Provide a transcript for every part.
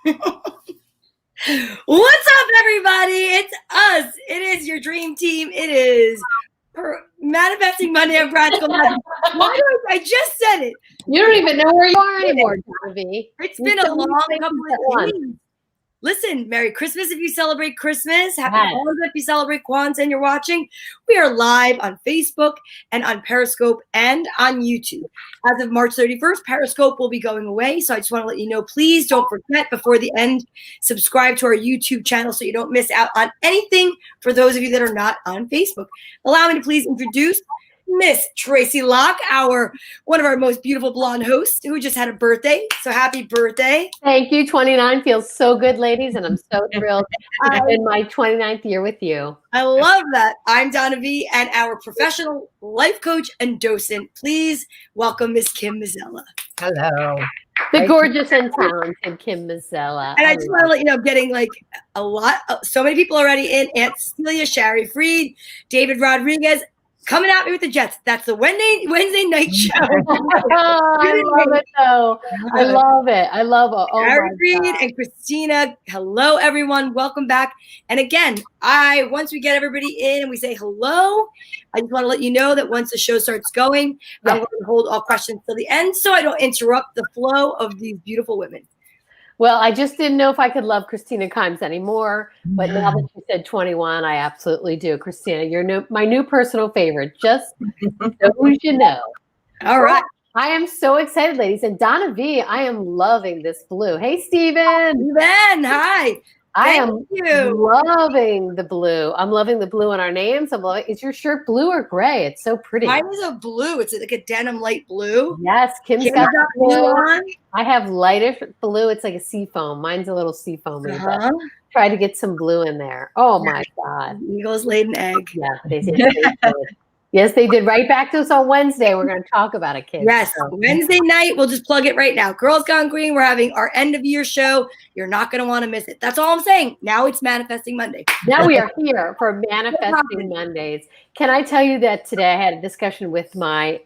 What's up, everybody? It's us. It is your dream team. It is Manifesting Monday of Practical Magic. I just said it. You don't even know where you are anymore, Donna Vee. It's been a long couple of days. Listen, Merry Christmas if you celebrate Christmas. Happy Kwanzaa if you celebrate Kwanzaa and you're watching. We are live on Facebook and on Periscope and on YouTube. As of March 31st, Periscope will be going away. So I just want to let you know, please don't forget before the end, subscribe to our YouTube channel so you don't miss out on anything for those of you that are not on Facebook. Allow me to please introduce Miss Tracy Locke, one of our most beautiful blonde hosts who just had a birthday. So happy birthday. Thank you. 29 feels so good, ladies, and I'm so thrilled I'm in my 29th year with you. I love that. I'm Donna Vee and our professional life coach and docent. Please welcome Miss Kim Mazzella. Hello. The gorgeous and talented Kim Mazzella. And I just want to let you know, getting like so many people already in. Aunt Cecilia, Shari Freed, David Rodriguez, coming at me with the Jets. That's the Wednesday night show. I love it, though. I love it. I love it. Oh, Shari Freed and Christina. Hello, everyone. Welcome back. And again, once we get everybody in and we say hello, I just want to let you know that once the show starts going, I'm going to hold all questions till the end so I don't interrupt the flow of these beautiful women. Well, I just didn't know if I could love Christina Kimes anymore, but now that you said 21, I absolutely do. Christina, you're my new personal favorite, just so you know. All right. I am so excited, ladies. And Donna Vee, I am loving this blue. Hey, Steven. Hi. I am loving the blue. I'm loving the blue in our names. Is your shirt blue or gray? It's so pretty. Mine is a blue. It's like a denim light blue. Yes, Kim's got blue on. I have lightish blue. It's like a seafoam. Mine's a little seafoamy. Try to get some blue in there. Oh my God. Eagles laid an egg. Yeah, they did. Yes, they did. Right back to us on Wednesday. We're going to talk about it, kids. Yes, so. Wednesday night. We'll just plug it right now. Girls Gone Green. We're having our end of year show. You're not going to want to miss it. That's all I'm saying. Now it's Manifesting Monday. Now we are here for Manifesting Mondays. Can I tell you that today I had a discussion with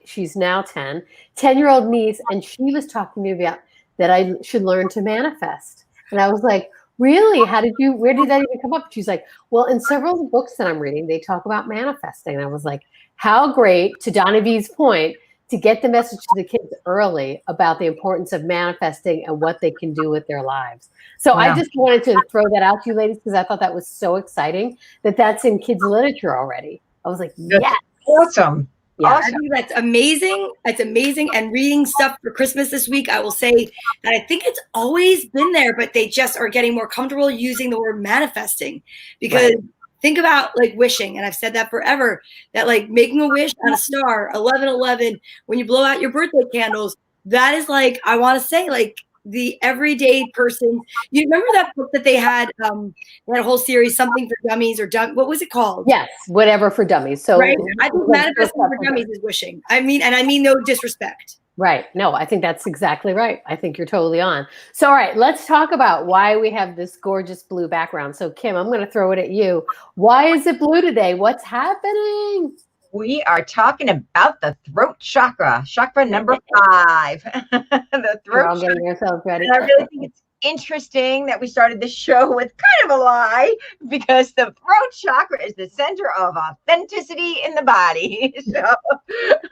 she's now 10-year-old niece, and she was talking to me about that I should learn to manifest. And I was like, really? Where did that even come up? She's like, well, in several of the books that I'm reading, they talk about manifesting. And I was like, how great, to Donna Vee's point, to get the message to the kids early about the importance of manifesting and what they can do with their lives. So I just wanted to throw that out to you ladies because I thought that was so exciting that that's in kids' literature already. I was like, yes. Awesome. Yeah, awesome. I think that's amazing. It's amazing. And reading stuff for Christmas this week, I will say that I think it's always been there, but they just are getting more comfortable using the word manifesting because think about like wishing. And I've said that forever, that like making a wish on a star, 11/11, when you blow out your birthday candles, that is like, I want to say like the everyday person. You remember that book that they had that whole series, Something for Dummies or what was it called? Yes, Whatever for Dummies. So right? I think manifesting for dummies is wishing. I mean no disrespect. Right. No, I think that's exactly right. I think you're totally on. So, all right, let's talk about why we have this gorgeous blue background. So, Kim, I'm going to throw it at you. Why is it blue today? What's happening? We are talking about the throat chakra number 5. The throat We're all getting ourselves ready. And I really think it's interesting that we started the show with kind of a lie because the throat chakra is the center of authenticity in the body. So,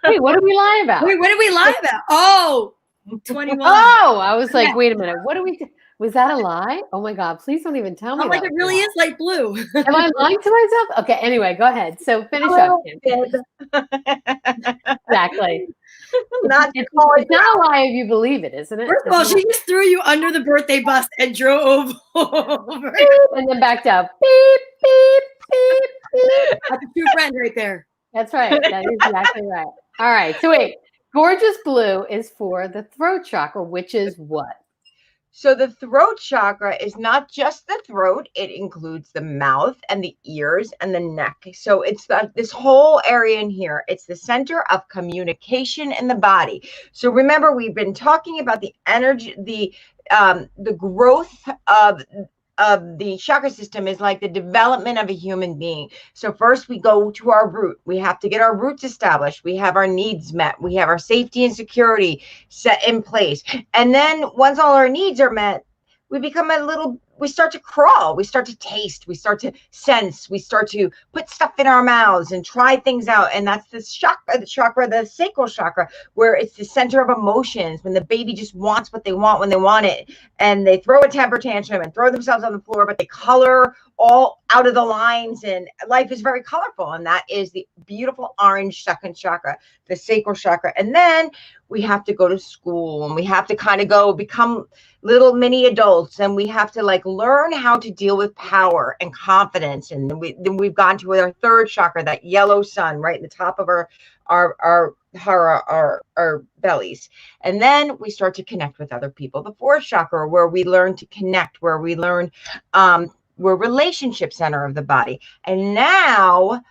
wait, what did we lie about? Wait, what did we lie about? Oh, 21. Oh, I was like, wait a minute. What do we do? Was that a lie? Oh my God, please don't even tell me. I'm like, it really is light blue. Am I lying to myself? Okay, anyway, go ahead. So finish up, Kim. Exactly. It's not a lie if you believe it, isn't it? First of all, she just threw you under the birthday bus and drove over. And then backed up. Beep, beep, beep, beep. That's a true friend right there. That's right. That is exactly right. All right. So wait, gorgeous blue is for the throat chakra, which is what? So the throat chakra is not just the throat. It includes the mouth and the ears and the neck. So it's this whole area in here. It's the center of communication in the body. So remember, we've been talking about the energy, the growth of the chakra system is like the development of a human being. So first we go to our root. We have to get our roots established. We have our needs met. We have our safety and security set in place. And then once all our needs are met, we start to crawl, we start to taste, we start to sense, we start to put stuff in our mouths and try things out. And that's the chakra, the sacral chakra, where it's the center of emotions, when the baby just wants what they want when they want it, and they throw a temper tantrum and throw themselves on the floor, but they color all out of the lines, and life is very colorful. And that is the beautiful orange second chakra, the sacral chakra. And then we have to go to school, and we have to kind of go become little mini adults, and we have to like learn how to deal with power and confidence. And then we've gone to our third chakra, that yellow sun, right in the top of our bellies. And then we start to connect with other people, the fourth chakra, where we learn to connect, where we learn we're relationship center of the body. And now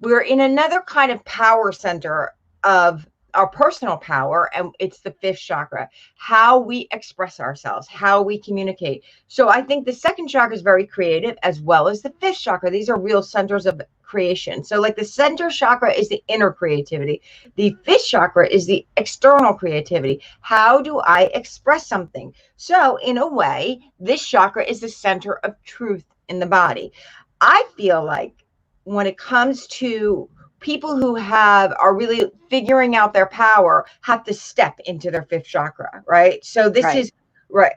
we're in another kind of power center of our personal power, and it's the fifth chakra, how we express ourselves, how we communicate. So I think the second chakra is very creative, as well as the fifth chakra. These are real centers of creation. So like the center chakra is the inner creativity. The fifth chakra is the external creativity. How do I express something? So in a way, this chakra is the center of truth in the body. I feel like when it comes to people who are really figuring out their power, have to step into their fifth chakra, right? So this is right.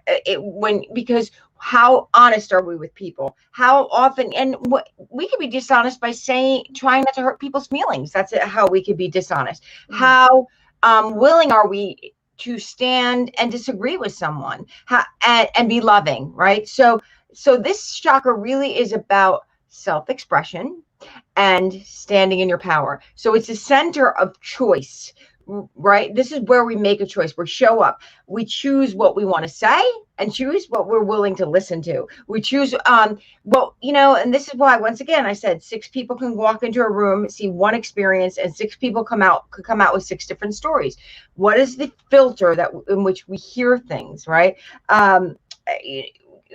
Because how honest are we with people? How often, and we could be dishonest by trying not to hurt people's feelings. That's how we could be dishonest. Mm-hmm. How willing are we to stand and disagree with someone, and be loving, right? So this chakra really is about self-expression and standing in your power. So it's a center of choice, right? This is where we make a choice. We show up. We choose what we want to say and choose what we're willing to listen to. We choose, and this is why, once again, I said 6 people can walk into a room, see one experience, and 6 people could come out with 6 different stories. What is the filter in which we hear things, right?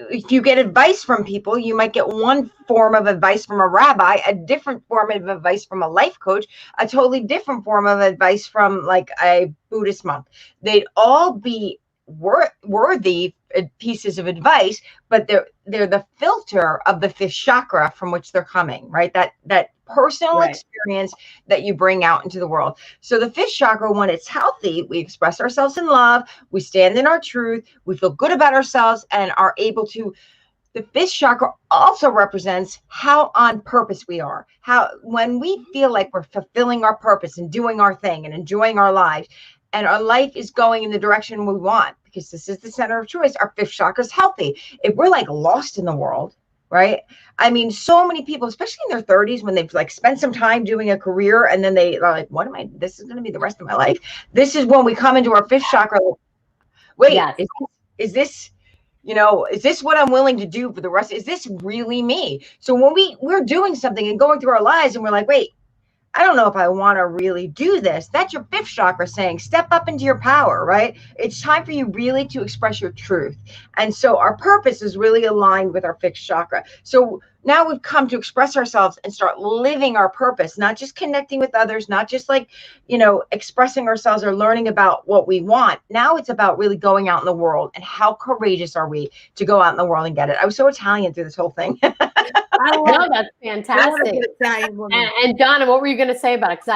If you get advice from people, you might get one form of advice from a rabbi, a different form of advice from a life coach, a totally different form of advice from like a Buddhist monk. They'd all be worthy pieces of advice, but they're the filter of the fifth chakra from which they're coming, right? That personal experience that you bring out into the world. So the fifth chakra, when it's healthy, we express ourselves in love, we stand in our truth, we feel good about ourselves, and are able to. The fifth chakra also represents how on purpose we are. When we feel like we're fulfilling our purpose and doing our thing and enjoying our lives, and our life is going in the direction we want, because this is the center of choice, our fifth chakra is healthy. If we're like lost in the world, right? I mean, so many people, especially in their 30s, when they've like spent some time doing a career, and then they are like, this is going to be the rest of my life. This is when we come into our fifth chakra. Wait, yes. Is this what I'm willing to do for the rest? Is this really me? So when we're doing something and going through our lives, and we're like, wait, I don't know if I want to really do this. That's your fifth chakra saying, step up into your power, right? It's time for you really to express your truth. And so our purpose is really aligned with our fifth chakra. So now we've come to express ourselves and start living our purpose, not just connecting with others, not just like, expressing ourselves or learning about what we want. Now it's about really going out in the world, and how courageous are we to go out in the world and get it. I was so Italian through this whole thing. I know, that's fantastic. And Donna, what were you going to say about it? Because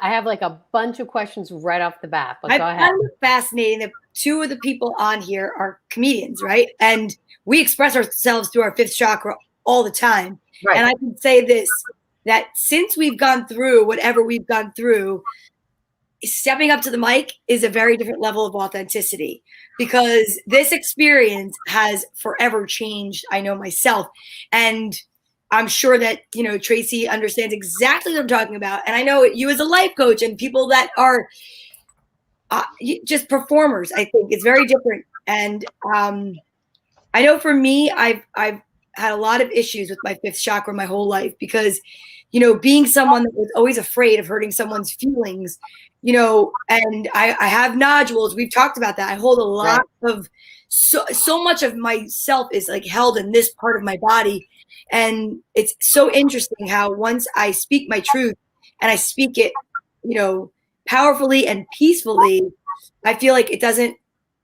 I have like a bunch of questions right off the bat. But go ahead. I find it fascinating that 2 of the people on here are comedians, right? And we express ourselves through our fifth chakra all the time. Right. And I can say this, that since we've gone through whatever we've gone through, stepping up to the mic is a very different level of authenticity, because this experience has forever changed. I know myself, and I'm sure that, Tracy understands exactly what I'm talking about. And I know you as a life coach and people that are just performers, I think it's very different. And I know for me, I've had a lot of issues with my fifth chakra my whole life, because, being someone that was always afraid of hurting someone's feelings, and I have nodules. We've talked about that. I hold a lot of, so much of myself is like held in this part of my body. And it's so interesting how once I speak my truth, and I speak it, powerfully and peacefully, I feel like it doesn't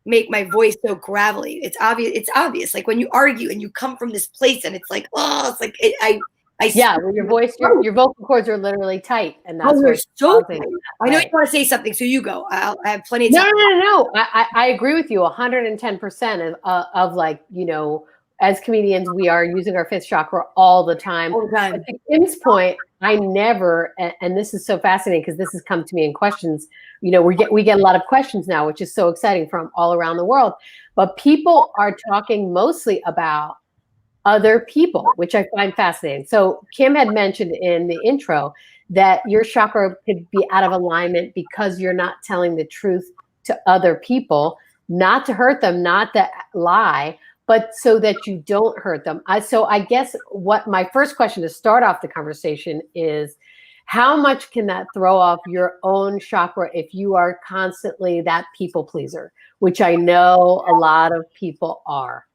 make my voice so gravelly. It's obvious. Like when you argue and you come from this place and it's like, oh, it's like well, your voice, your vocal cords are literally tight, and that's what's so causing. I know you want to say something, so you go. I have plenty of time. No. I agree with you 110% of like, you know, as comedians, we are using our fifth chakra all the time. But to Kim's point, I never, and this is so fascinating because this has come to me in questions. You know, we get a lot of questions now, which is so exciting from all around the world. But people are talking mostly about other people, which I find fascinating. So Kim had mentioned in the intro that your chakra could be out of alignment because you're not telling the truth to other people, not to hurt them, not to lie, but so that you don't hurt them. So I guess what my first question to start off the conversation is, how much can that throw off your own chakra if you are constantly that people pleaser, which I know a lot of people are?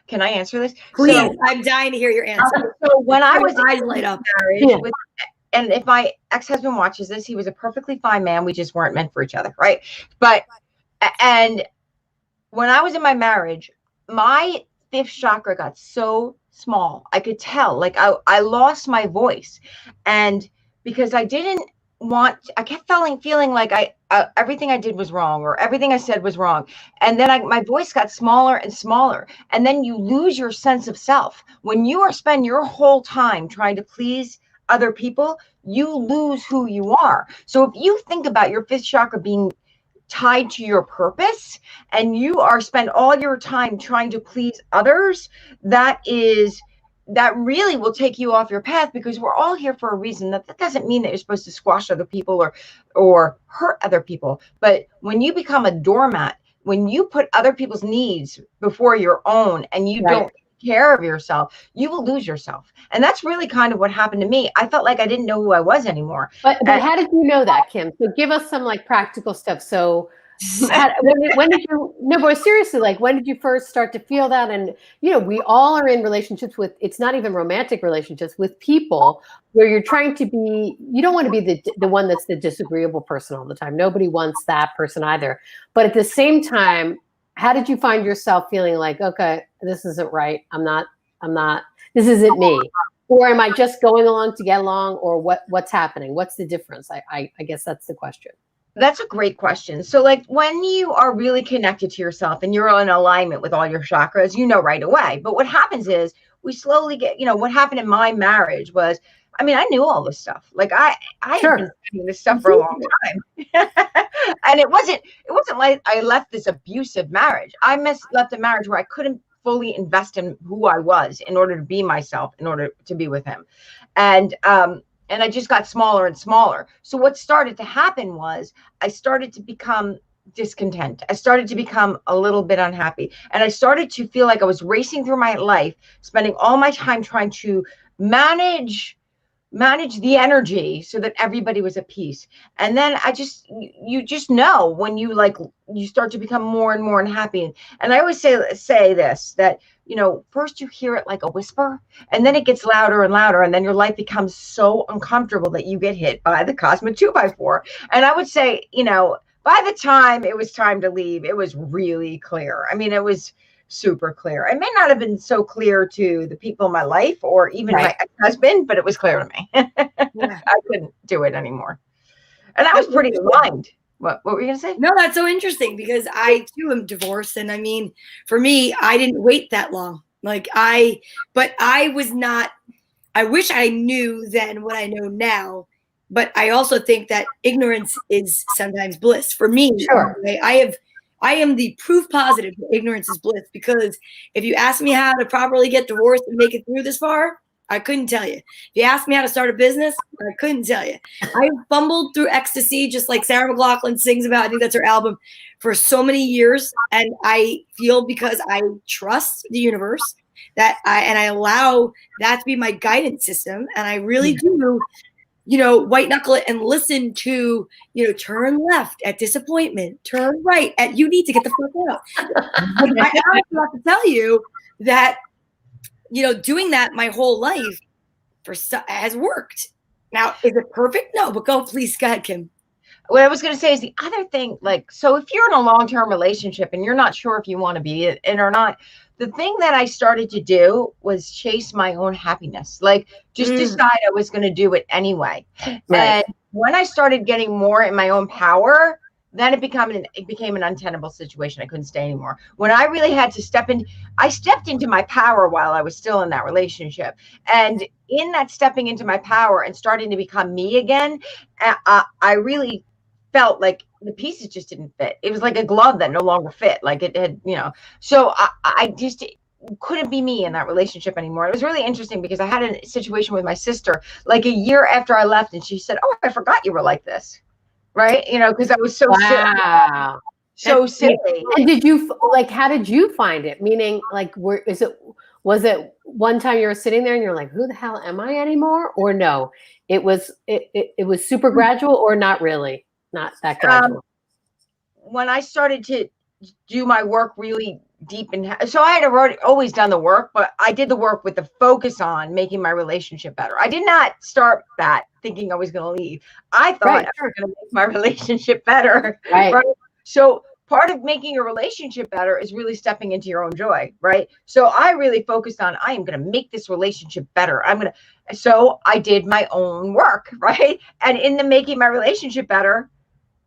Can I answer this? Please, so, I'm dying to hear your answer. So when I was eyes light up, marriage and if my ex-husband watches this, he was a perfectly fine man. We just weren't meant for each other, right? And when I was in my marriage, my fifth chakra got so small. I could tell, like I lost my voice, and because I kept feeling like everything I did was wrong, or everything I said was wrong. And then my voice got smaller and smaller. And then you lose your sense of self. When you spend your whole time trying to please other people, you lose who you are. So if you think about your fifth chakra being tied to your purpose, and you spend all your time trying to please others, that really will take you off your path, because we're all here for a reason. That doesn't mean that you're supposed to squash other people or hurt other people. But when you become a doormat, when you put other people's needs before your own, and you don't take care of yourself, you will lose yourself. And that's really kind of what happened to me. I felt like I didn't know who I was anymore. But how did you know that, Kim? So give us some like practical stuff. So when did you, no, but seriously, like when did you first start to feel that? And, you know, we all are in relationships with, it's not even romantic relationships, with people where you're trying to be, you don't want to be the one that's the disagreeable person all the time. Nobody wants that person either. But at the same time, how did you find yourself feeling like, okay, this isn't right. I'm not, this isn't me. Or am I just going along to get along, or what's happening? What's the difference? I guess that's the question. That's a great question. So like when you are really connected to yourself and you're in alignment with all your chakras, you know right away. But what happens is we slowly get, you know, what happened in my marriage was, I mean, I knew all this stuff. Like I had been doing this stuff for a long time. And it wasn't like I left this abusive marriage. I left a marriage where I couldn't fully invest in who I was in order to be myself, in order to be with him. And I just got smaller and smaller. So what started to happen was I started to become discontent. I started to become a little bit unhappy. And I started to feel like I was racing through my life, spending all my time trying to manage the energy so that everybody was at peace. And then you just know when you start to become more and more unhappy. And I always say this, that, you know, first you hear it like a whisper, and then it gets louder and louder. And then your life becomes so uncomfortable that you get hit by the cosmic 2x4. And I would say, you know, by the time it was time to leave, it was really clear. I mean, it was super clear. It may not have been so clear to the people in my life or even my ex-husband, but it was clear to me. I couldn't do it anymore. And I was pretty aligned. What were you going to say? No, that's so interesting, because I too am divorced. And I mean, for me, I didn't wait that long. But I was not, I wish I knew then what I know now. But I also think that ignorance is sometimes bliss for me. Sure. I am the proof positive that ignorance is bliss, because if you ask me how to properly get divorced and make it through this far, I couldn't tell you. If you asked me how to start a business, I couldn't tell you. I fumbled through ecstasy, just like Sarah McLachlan sings about. I think that's her album, for so many years. And I feel, because I trust the universe, that I allow that to be my guidance system. And I really do, you know, white knuckle it and listen to, you know, turn left at disappointment, turn right at you need to get the fuck out. I honestly have to tell you that, you know, doing that my whole life has worked. Now, is it perfect? No, but please, go ahead, Kim. what I was going to say is the other thing, like, so if you're in a long-term relationship and you're not sure if you want to be in or not, the thing that I started to do was chase my own happiness, like just decide I was going to do it anyway. Right. And when I started getting more in my own power, then it became an untenable situation. I couldn't stay anymore. When I really had to I stepped into my power while I was still in that relationship. And in that stepping into my power and starting to become me again, I really felt like the pieces just didn't fit. It was like a glove that no longer fit. Like it had, so I just couldn't be me in that relationship anymore. It was really interesting because I had a situation with my sister like a year after I left, and she said, "Oh, I forgot you were like this." Right? Because I was so Wow. so silly. And did you how did you find it? Meaning, like, was it one time you were sitting there and you're like, who the hell am I anymore? Or no, it was super gradual, or not really? Not that gradual. When I started to do my work really deep, so I had already always done the work, but I did the work with the focus on making my relationship better. I did not start that thinking I was going to leave. I thought I was going to make my relationship better. Right. So part of making your relationship better is really stepping into your own joy. Right. So I really focused on, I am going to make this relationship better. So I did my own work. Right. And in the making my relationship better,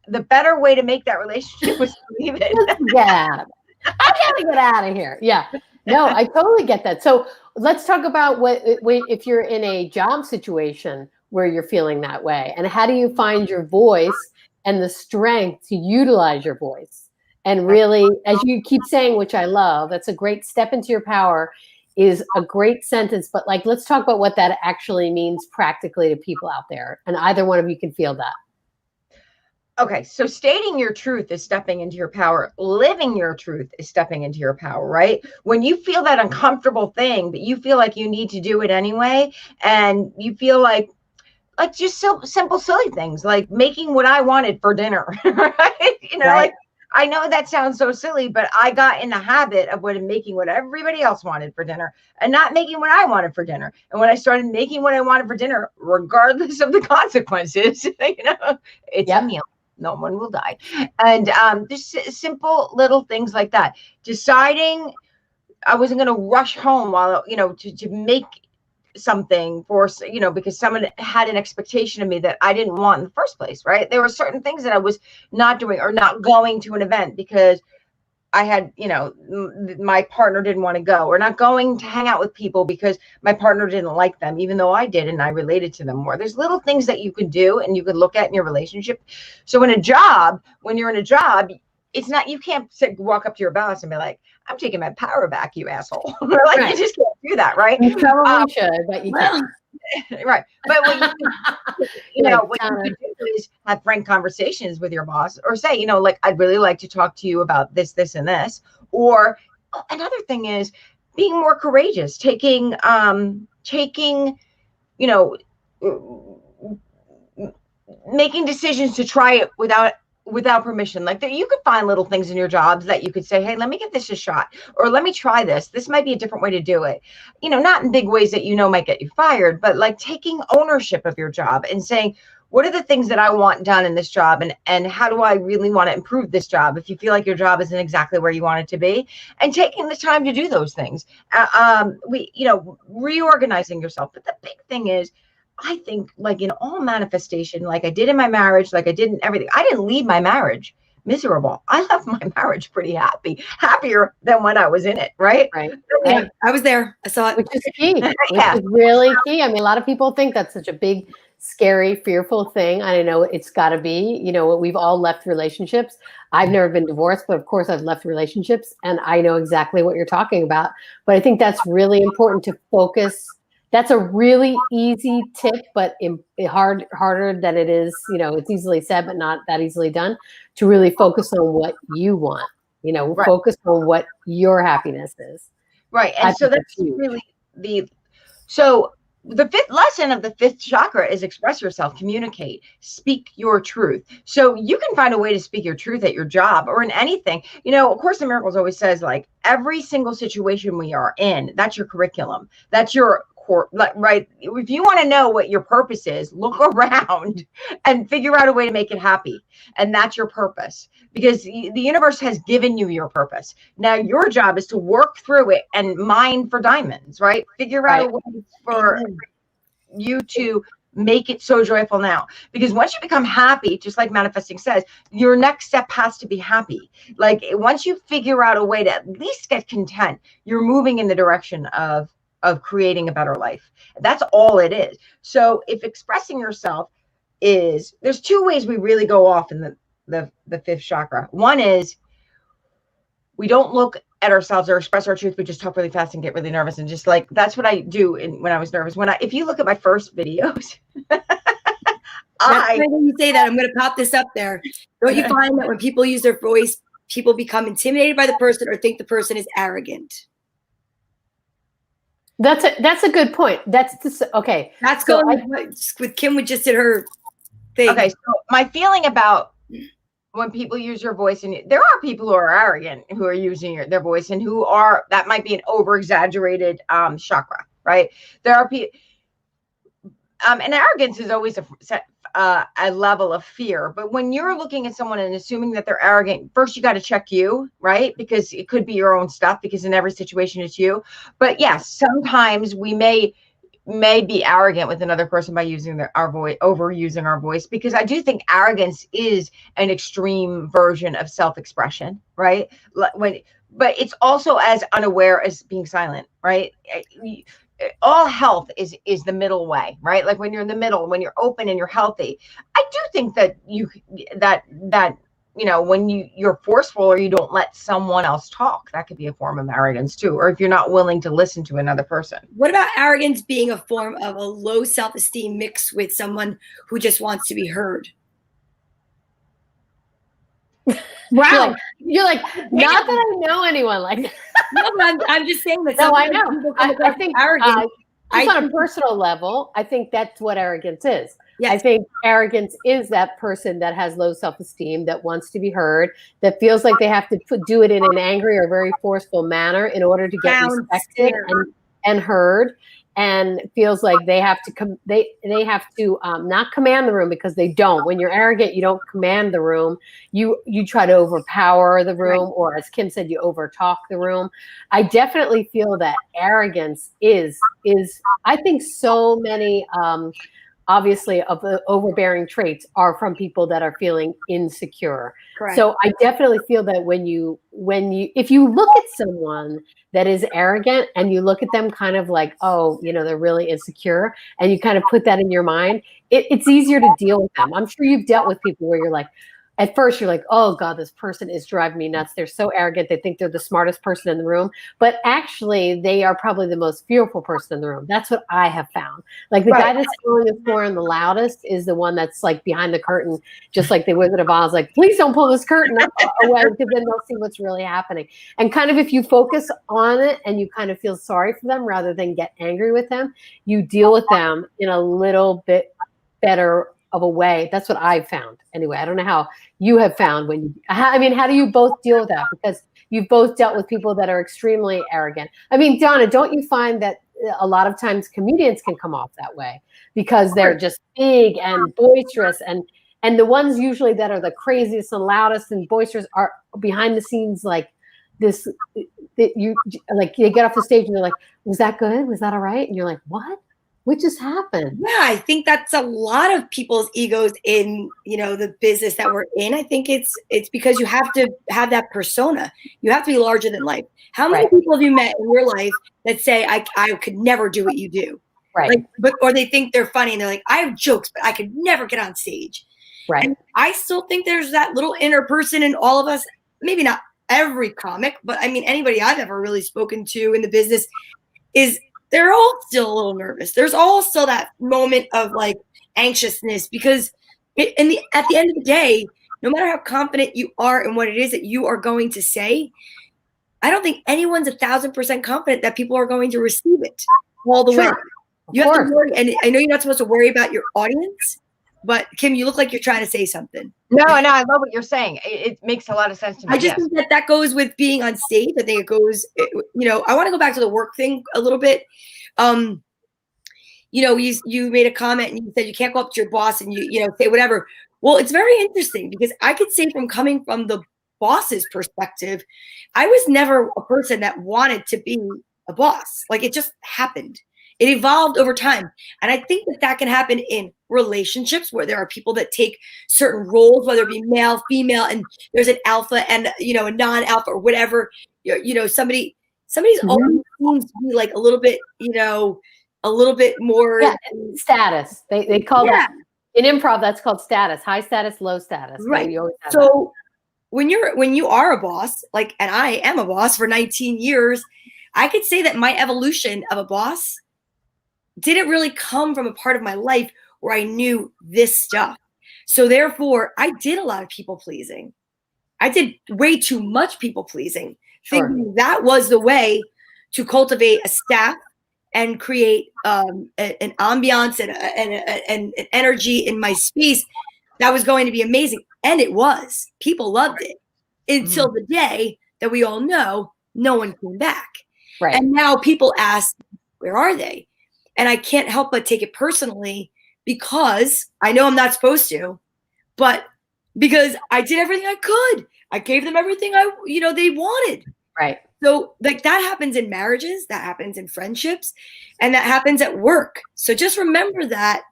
the better way to make that relationship was to leave it. Yeah. I gotta get out of here. Yeah. No, I totally get that. So let's talk about if you're in a job situation where you're feeling that way, and how do you find your voice and the strength to utilize your voice? And really, as you keep saying, which I love, that's a great step into your power, is a great sentence. But let's talk about what that actually means practically to people out there. And either one of you can feel that. Okay, so stating your truth is stepping into your power. Living your truth is stepping into your power, right? When you feel that uncomfortable thing, but you feel like you need to do it anyway, and you feel like just simple, silly things, like making what I wanted for dinner, right? Like, I know that sounds so silly, but I got in the habit of making what everybody else wanted for dinner and not making what I wanted for dinner. And when I started making what I wanted for dinner, regardless of the consequences, it's a meal. No one will die. And just simple little things like that. Deciding I wasn't going to rush home while, to make something for, because someone had an expectation of me that I didn't want in the first place, right? There were certain things that I was not doing or not going to an event because I had, my partner didn't want to go, or not going to hang out with people because my partner didn't like them, even though I did and I related to them more. There's little things that you can do and you can look at in your relationship. So when you're in a job, it's not, you can't walk up to your boss and be like, I'm taking my power back, you asshole. You just can't do that, right? You probably should, but you can't. Right. But what what you could do is have frank conversations with your boss, or say, I'd really like to talk to you about this, this, and this. Or another thing is being more courageous, taking, making decisions to try it without permission. Like that, you could find little things in your jobs that you could say, hey, let me give this a shot, or let me try this. This might be a different way to do it. Not in big ways that might get you fired, but like taking ownership of your job and saying, what are the things that I want done in this job? And how do I really want to improve this job? If you feel like your job isn't exactly where you want it to be, and taking the time to do those things, reorganizing yourself. But the big thing is, I think, like in all manifestation, like I did in my marriage, like I did in everything, I didn't leave my marriage miserable. I left my marriage pretty happier than when I was in it. Right. Yeah, I was there. I saw it. Which is key. Which is really key. I mean, a lot of people think that's such a big, scary, fearful thing. I know it's got to be, we've all left relationships. I've never been divorced, but of course I've left relationships, and I know exactly what you're talking about. But I think that's really important to focus. That's a really easy tip, but harder than it is. It's easily said, but not that easily done. To really focus on what you want. Focus on what your happiness is. Right, and so that's really so the fifth lesson of the fifth chakra is express yourself, communicate, speak your truth. So you can find a way to speak your truth at your job or in anything. Of Course in Miracles always says, like, every single situation we are in, that's your curriculum. That's your right? If you want to know what your purpose is, look around and figure out a way to make it happy. And that's your purpose, because the universe has given you your purpose. Now your job is to work through it and mine for diamonds, right? Figure out a way for you to make it so joyful now, because once you become happy, just like manifesting says, your next step has to be happy. Like once you figure out a way to at least get content, you're moving in the direction of creating a better life. That's all it is. So if expressing yourself is, there's two ways we really go off in the fifth chakra. One is we don't look at ourselves or express our truth. We just talk really fast and get really nervous. And just like, that's what I do when I was nervous. If you look at my first videos, when you say that, I'm going to pop this up there. Don't you find that when people use their voice, people become intimidated by the person or think the person is arrogant? That's a good point. Okay. That's going with Kim, we just did her thing. Okay. So my feeling about when people use your voice, and there are people who are arrogant who are using their voice, and that might be an over exaggerated chakra, right? There are people, and arrogance is always a level of fear. But when you're looking at someone and assuming that they're arrogant, first you got to check you, right? Because it could be your own stuff, because in every situation it's you. But yes, sometimes we may be arrogant with another person by using our voice, overusing our voice, because I do think arrogance is an extreme version of self-expression, right? But it's also as unaware as being silent, right? All health is the middle way, right? Like when you're in the middle, when you're open and you're healthy. I do think that when you're forceful or you don't let someone else talk, that could be a form of arrogance too. Or if you're not willing to listen to another person. What about arrogance being a form of a low self-esteem mixed with someone who just wants to be heard? Wow. You're like, not that I know anyone like that. No, but I'm just saying that. No, I know. I think arrogant. On a personal level, I think that's what arrogance is. Yes. I think arrogance is that person that has low self-esteem, that wants to be heard, that feels like they have to do it in an angry or very forceful manner in order to get respected and heard, and feels like they have to they have to not command the room, because they don't. When you're arrogant, you don't command the room. You try to overpower the room, or as Kim said, you overtalk the room. I definitely feel that arrogance is I think so many obviously of the overbearing traits are from people that are feeling insecure. Correct. So I definitely feel that if you look at someone that is arrogant and you look at them kind of like, oh, they're really insecure, and you kind of put that in your mind, it's easier to deal with them. I'm sure you've dealt with people where you're like, at first you're like, oh God, this person is driving me nuts. They're so arrogant. They think they're the smartest person in the room, but actually they are probably the most fearful person in the room. That's what I have found. Like the guy that's going the floor and the loudest is the one that's like behind the curtain, just like the Wizard of Oz, like, please don't pull this curtain away, because then they'll see what's really happening. And kind of if you focus on it and you kind of feel sorry for them rather than get angry with them, you deal with them in a little bit better of a way. That's what I've found. Anyway, I don't know how you have found how do you both deal with that? Because you've both dealt with people that are extremely arrogant. I mean, Donna, don't you find that a lot of times comedians can come off that way because they're just big and boisterous, and the ones usually that are the craziest and loudest and boisterous are behind the scenes like this, that you get off the stage and they're like, was that good? Was that all right? And you're like, what just happened? Yeah, I think that's a lot of people's egos in, the business that we're in. I think it's because you have to have that persona. You have to be larger than life. How many people have you met in your life that say, I could never do what you do? Right. Or they think they're funny and they're like, I have jokes, but I could never get on stage. Right. And I still think there's that little inner person in all of us. Maybe not every comic, but I mean, anybody I've ever really spoken to in the business they're all still a little nervous. There's all still that moment of like anxiousness, because at the end of the day, no matter how confident you are in what it is that you are going to say, I don't think anyone's 1,000% confident that people are going to receive it all the way. You have to worry, and I know you're not supposed to worry about your audience, but Kim, you look like you're trying to say something. No, I love what you're saying. It makes a lot of sense to me. I just think that goes with being on stage. I think it goes, I want to go back to the work thing a little bit. you made a comment and you said you can't go up to your boss and you say whatever. Well, it's very interesting because I could say coming from the boss's perspective, I was never a person that wanted to be a boss. Like, it just happened. It evolved over time. And I think that can happen in relationships where there are people that take certain roles, whether it be male, female, and there's an alpha and, a non-alpha or whatever. Somebody's always seems to be like a little bit more status. They call that in improv. That's called status. High status, low status. Right. So when you are a boss, and I am a boss for 19 years, I could say that my evolution of a boss didn't really come from a part of my life where I knew this stuff. So therefore, I did a lot of people pleasing. I did way too much people pleasing, thinking that was the way to cultivate a staff and create an ambiance and an energy in my space that was going to be amazing. And it was. People loved it until the day that we all know no one came back. Right. And now people ask, where are they? And I can't help but take it personally because I know I'm not supposed to, but because I did everything I could. I gave them everything they wanted. Right. So that happens in marriages, that happens in friendships, and that happens at work. So just remember that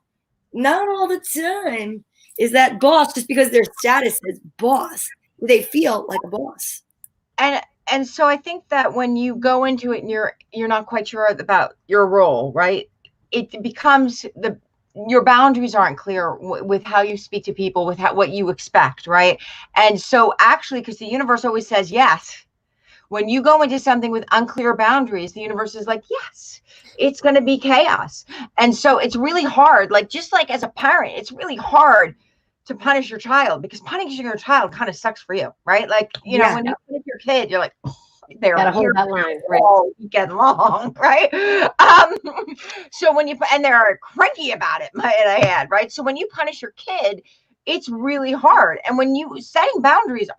not all the time is that boss just because their status is boss. They feel like a boss. And so I think that when you go into it and you're not quite sure about your role, right? It becomes your boundaries aren't clear with how you speak to people, with what you expect, right? And so actually, because the universe always says yes, when you go into something with unclear boundaries, the universe is like, yes, it's going to be chaos. And so it's really hard, just like as a parent, it's really hard to punish your child because punishing your child kind of sucks for you, right? When you punish your kid, you're like, they're gotta hold that line, right? You get along, right? So and they're cranky about it, might I add, right? So when you punish your kid, it's really hard. And when setting boundaries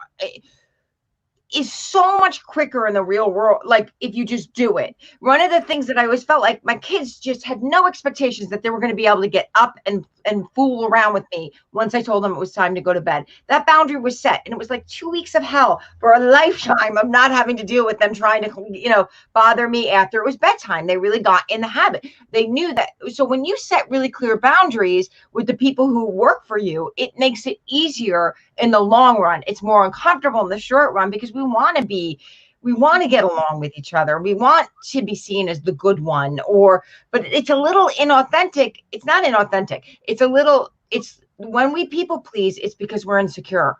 is so much quicker in the real world. If you just do it. One of the things that I always felt like my kids just had no expectations that they were going to be able to get up and fool around with me once I told them it was time to go to bed. That boundary was set. And it was like 2 weeks of hell for a lifetime of not having to deal with them trying to, bother me after it was bedtime. They really got in the habit. They knew that. So when you set really clear boundaries with the people who work for you, it makes it easier in the long run. It's more uncomfortable in the short run because we want to get along with each other. We want to be seen as the good one, but it's a little inauthentic. It's not inauthentic. It's when we people please, it's because we're insecure.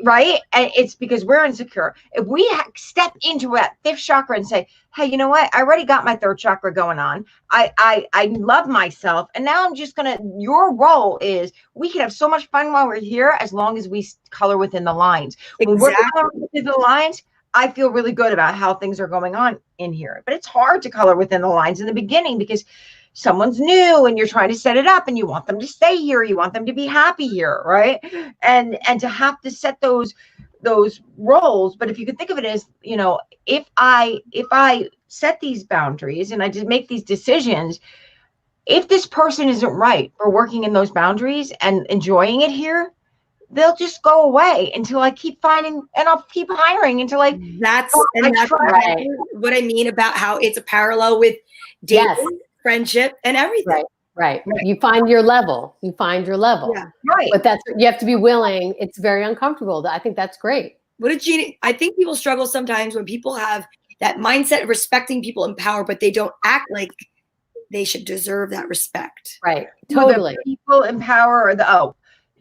Right? And it's because we're insecure. If we step into that fifth chakra and say, hey, you know what? I already got my third chakra going on. I love myself. And now I'm just your role is we can have so much fun while we're here as long as we color within the lines. Exactly. When we're coloring within the lines, I feel really good about how things are going on in here. But it's hard to color within the lines in the beginning because someone's new and you're trying to set it up and you want them to stay here. You want them to be happy here, right? And to have to set those roles. But if you could think of it as, if I set these boundaries and I just make these decisions, if this person isn't right for working in those boundaries and enjoying it here, they'll just go away until I keep finding, and I'll keep hiring until that's what I mean about how it's a parallel with dating, friendship, and everything. Right. You find your level. Yeah. Right. But you have to be willing. It's very uncomfortable. I think that's great. I think people struggle sometimes when people have that mindset of respecting people in power, but they don't act like they should deserve that respect. Right. Totally. People in power are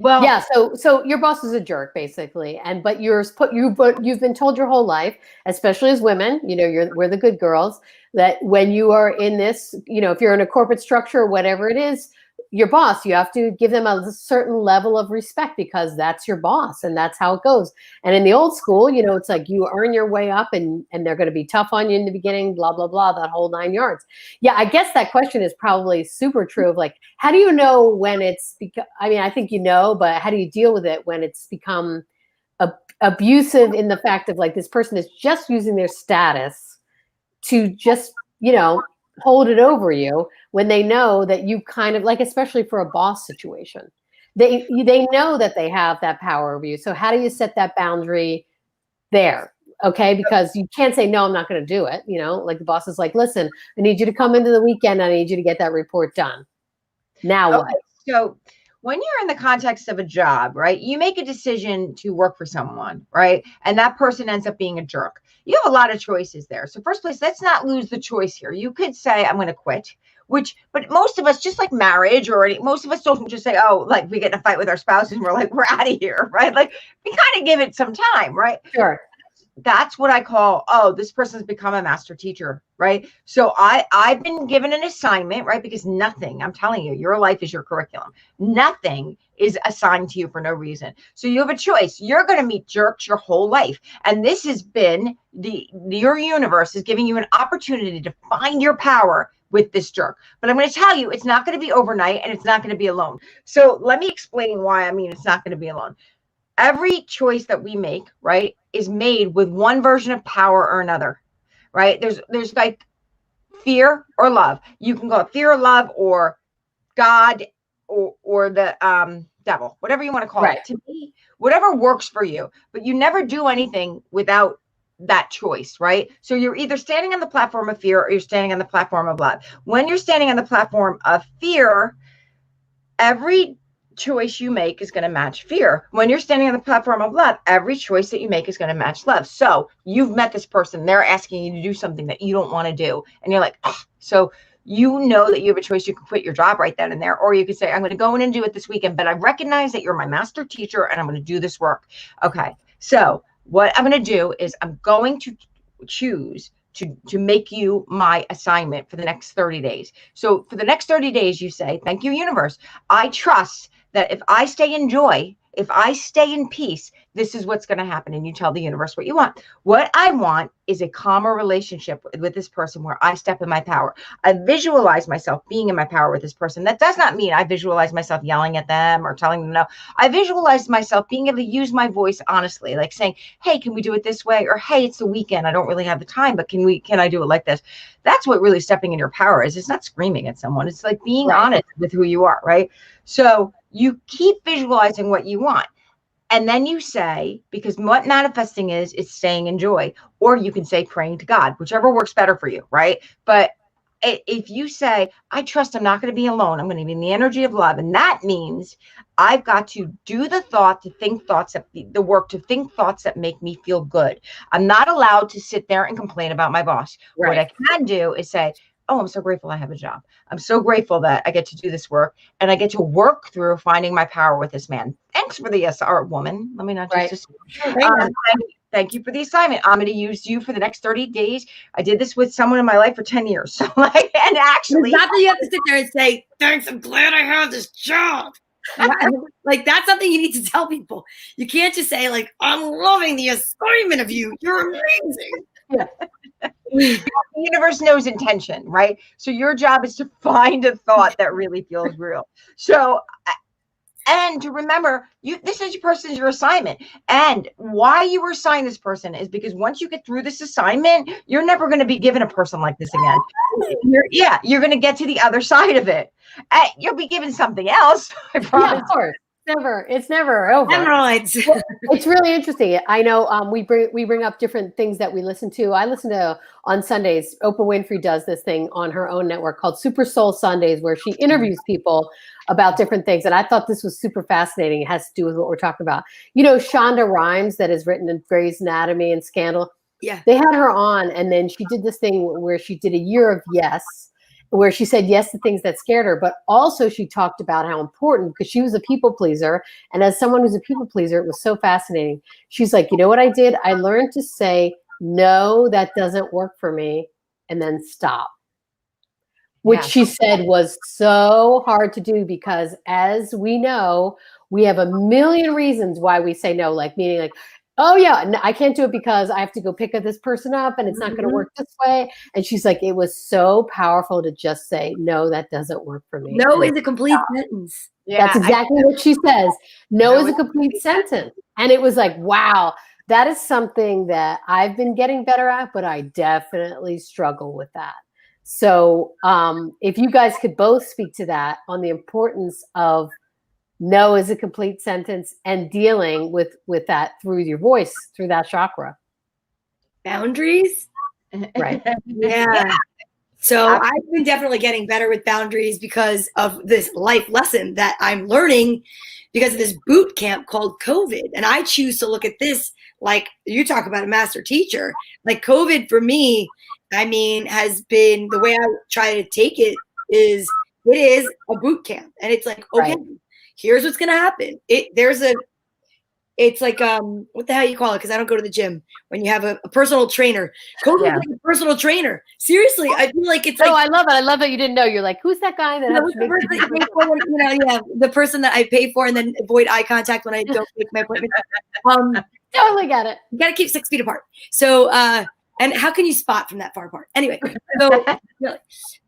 well, yeah. So your boss is a jerk, basically, but you've been told your whole life, especially as women, we're the good girls, that when you are in this, if you're in a corporate structure or whatever it is, your boss, you have to give them a certain level of respect because that's your boss and that's how it goes. And in the old school, it's like you earn your way up and they're going to be tough on you in the beginning, blah, blah, blah, that whole 9 yards. Yeah, I guess that question is probably super true of how do you know when it's, I think but how do you deal with it when it's become abusive in the fact of this person is just using their status to just, hold it over you when they know that you kind of like, especially for a boss situation, they know that they have that power over you. So how do you set that boundary there? Okay, because you can't say, no, I'm not going to do it. You know, like the boss is like, listen, I need you to come into the weekend. I need you to get that report done. Now what? So when you're in the context of a job, right, you make a decision to work for someone, right? And that person ends up being a jerk. You have a lot of choices there. So first place, let's not lose the choice here. You could say, I'm going to quit, but most of us, just like marriage most of us don't just say, oh, like we get in a fight with our spouses and we're like, we're out of here, right? Like we kind of give it some time, right? Sure. That's what I call, oh, this person's become a master teacher, right? So I've been given an assignment, right? Because nothing, I'm telling you, your life is your curriculum. Nothing is assigned to you for no reason. So you have a choice. You're going to meet jerks your whole life. And this has been your universe is giving you an opportunity to find your power with this jerk. But I'm going to tell you, it's not going to be overnight and it's not going to be alone. So let me explain why I mean it's not going to be alone. Every choice that we make, right, is made with one version of power or another, right? There's like fear or love. You can go fear or love or God or the devil, whatever you want to call it. To me, whatever works for you, but you never do anything without that choice, right? So you're either standing on the platform of fear or you're standing on the platform of love. When you're standing on the platform of fear, every choice you make is going to match fear. When you're standing on the platform of love, every choice that you make is going to match love. So you've met this person, they're asking you to do something that you don't want to do. And you're like, oh. So you know that you have a choice. You can quit your job right then and there, or you could say, I'm going to go in and do it this weekend, but I recognize that you're my master teacher and I'm going to do this work. Okay. So what I'm going to do is I'm going to choose to make you my assignment for the next 30 days. So for the next 30 days, you say, thank you, universe. I trust that if I stay in joy, if I stay in peace, this is what's going to happen. And you tell the universe what you want. What I want is a calmer relationship with this person where I step in my power. I visualize myself being in my power with this person. That does not mean I visualize myself yelling at them or telling them no. I visualize myself being able to use my voice honestly, like saying, hey, can we do it this way? Or, hey, it's the weekend. I don't really have the time, but can I do it like this? That's what really stepping in your power is. It's not screaming at someone. It's like being honest with who you are, right? So you keep visualizing what you want. And then you say, because what manifesting is staying in joy, or you can say praying to God, whichever works better for you, right? But if you say, I trust I'm not going to be alone, I'm going to be in the energy of love. And that means I've got to do the thought to think thoughts that the work to think thoughts that make me feel good. I'm not allowed to sit there and complain about my boss. Right. What I can do is say, oh, I'm so grateful I have a job. I'm so grateful that I get to do this work and I get to work through finding my power with this man. Thanks for the SR woman. Let me not just thank you for the assignment. I'm going to use you for the next 30 days. I did this with someone in my life for 10 years. So like, and actually, it's not that you have to sit there and say, thanks, I'm glad I have this job. Like that's something you need to tell people. You can't just say like, I'm loving the assignment of you. You're amazing. Yeah. The universe knows intention, right? So your job is to find a thought that really feels real. So, and to remember, this is your assignment. And why you were assigned this person is because once you get through this assignment, you're never going to be given a person like this again. You're going to get to the other side of it. You'll be given something else. I promise. Yeah, of course. It's never over. Hemorrhoids. It's really interesting. I know we bring up different things that we listen to. I listen to on Sundays. Oprah Winfrey does this thing on her own network called Super Soul Sundays, where she interviews people about different things. And I thought this was super fascinating. It has to do with what we're talking about. You know, Shonda Rhimes, that is written in Grey's Anatomy and Scandal. Yeah, they had her on, and then she did this thing where she did a year of yes, where she said yes to things that scared her, but also she talked about how important, because she was a people pleaser. And as someone who's a people pleaser, it was so fascinating. She's like, you know what I did? I learned to say, no, that doesn't work for me, and then stop. Which she said was so hard to do because, as we know, we have a million reasons why we say no, like meaning like, oh yeah, no, I can't do it because I have to go pick this person up and it's not going to work this way. And she's like, it was so powerful to just say, no, that doesn't work for me. No is a complete sentence. Yeah, that's exactly what she says. No is a complete sentence. And it was like, wow, that is something that I've been getting better at, but I definitely struggle with that. So if you guys could both speak to that on the importance of no as a complete sentence and dealing with that through your voice, through that chakra. Boundaries? Right. Yeah. So I've been definitely getting better with boundaries because of this life lesson that I'm learning because of this boot camp called COVID. And I choose to look at this like you talk about a master teacher. Like COVID for me, I mean, has been the way I try to take it is a boot camp. And it's like, okay, here's what's going to happen. It's like, what the hell you call it? Because I don't go to the gym. When you have a personal trainer, COVID is like a personal trainer. Seriously, I feel like it's like. Oh, I love it. I love that you didn't know. You're like, who's that guy that has the person that I pay for and then avoid eye contact when I don't make my appointment. Totally got it. You got to keep 6 feet apart. So, and how can you spot from that far apart? Anyway, so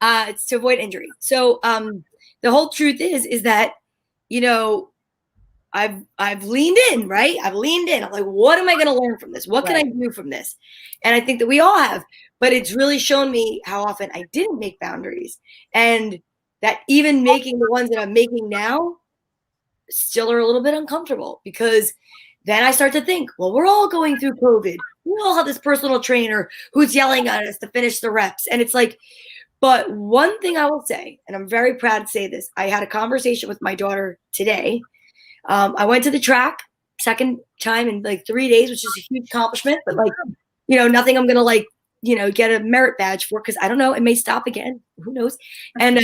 it's to avoid injury. So, the whole truth is that, I've leaned in, right? I've leaned in. I'm like, what am I going to learn from this? What can I do from this? And I think that we all have, but it's really shown me how often I didn't make boundaries, and that even making the ones that I'm making now still are a little bit uncomfortable, because then I start to think, well, we're all going through COVID. We all have this personal trainer who's yelling at us to finish the reps. And it's like, but one thing I will say, and I'm very proud to say this, I had a conversation with my daughter today. I went to the track second time in like 3 days, which is a huge accomplishment, but like, nothing I'm going to get a merit badge for, because I don't know, it may stop again. Who knows? And,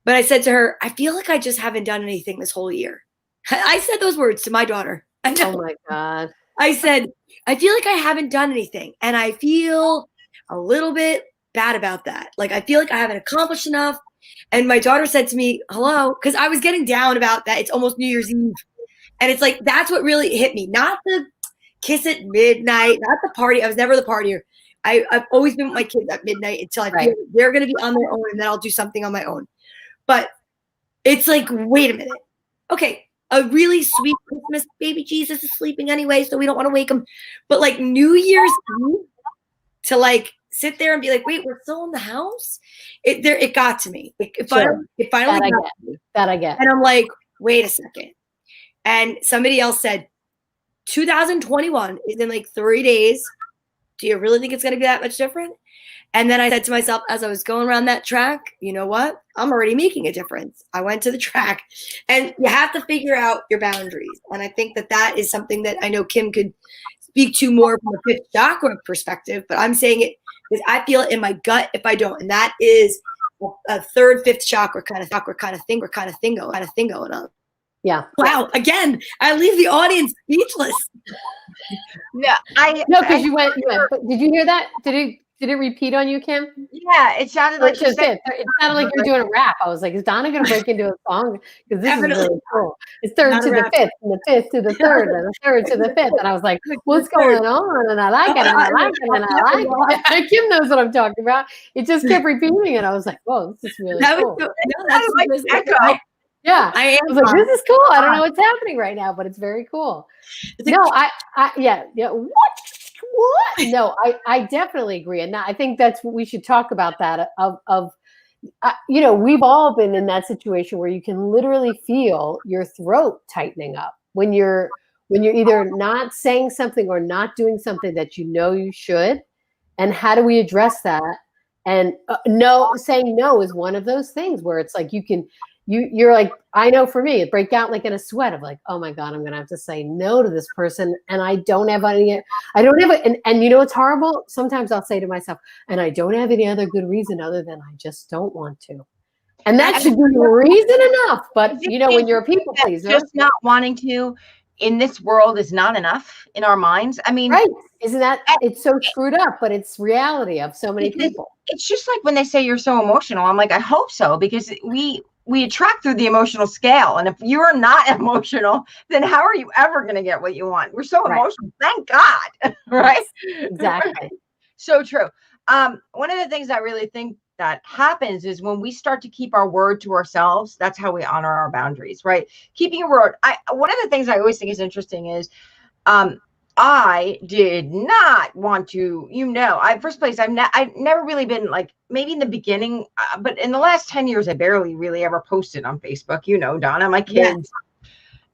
but I said to her, I feel like I just haven't done anything this whole year. I said those words to my daughter. Oh my God. I said, I feel like I haven't done anything. And I feel a little bit bad about that. Like, I feel like I haven't accomplished enough. And my daughter said to me, hello, because I was getting down about that. It's almost New Year's Eve. And it's like, that's what really hit me. Not the kiss at midnight, not the party. I was never the partier. I've always been with my kids at midnight until I feel they're going to be on their own, and then I'll do something on my own. But it's like, wait a minute. Okay, a really sweet Christmas, baby Jesus is sleeping anyway, so we don't want to wake him. But like New Year's Eve, to like sit there and be like, wait, we're still in the house? It got to me. It finally got to me. That I get. And I'm like, wait a second. And somebody else said, 2021 is in like 3 days. Do you really think it's going to be that much different? And then I said to myself, as I was going around that track, you know what? I'm already making a difference. I went to the track, and you have to figure out your boundaries. And I think that is something that I know Kim could speak to more from a fifth chakra perspective, but I'm saying it because I feel it in my gut if I don't. And that is a third, fifth chakra kind of thing going on. Yeah. Wow. Again, I leave the audience speechless. Yeah. Because you went. But did you hear that? Did it repeat on you, Kim? Yeah, it sounded like it sounded like you're doing a rap. I was like, is Donna going to break into a song? Because this is really cool. It's third to the fifth, and the fifth to the third, and the third to the fifth. And I was like, what's going on? And I like it, and I like it, and I like it. Kim knows what I'm talking about. It just kept repeating, and I was like, whoa, this is really cool. That's echo. Yeah, I was like, this is cool. I don't know what's happening right now, but it's very cool. No, yeah. What? No, I definitely agree, and I think that's what we should talk about. That we've all been in that situation where you can literally feel your throat tightening up when you're either not saying something or not doing something that you should. And how do we address that? And saying no is one of those things where it's like you're like, I know for me, it break out like in a sweat of like, oh my God, I'm going to have to say no to this person. And I don't have and it's horrible. Sometimes I'll say to myself, and I don't have any other good reason other than I just don't want to. And that should be reason enough. But when you're a people pleaser, just not wanting to in this world is not enough in our minds. I mean, right. Isn't that, it's so screwed up, but it's reality of so many people. It's just like when they say you're so emotional. I'm like, I hope so, because we attract through the emotional scale. And if you're not emotional, then how are you ever going to get what you want? We're so emotional. Thank God. Right? Exactly. So true. One of the things I really think that happens is when we start to keep our word to ourselves, that's how we honor our boundaries, right? Keeping your word. One of the things I always think is interesting is I did not want to, first place, I've never really been like, maybe in the beginning, but in the last 10 years, I barely really ever posted on Facebook, Donna, my kids.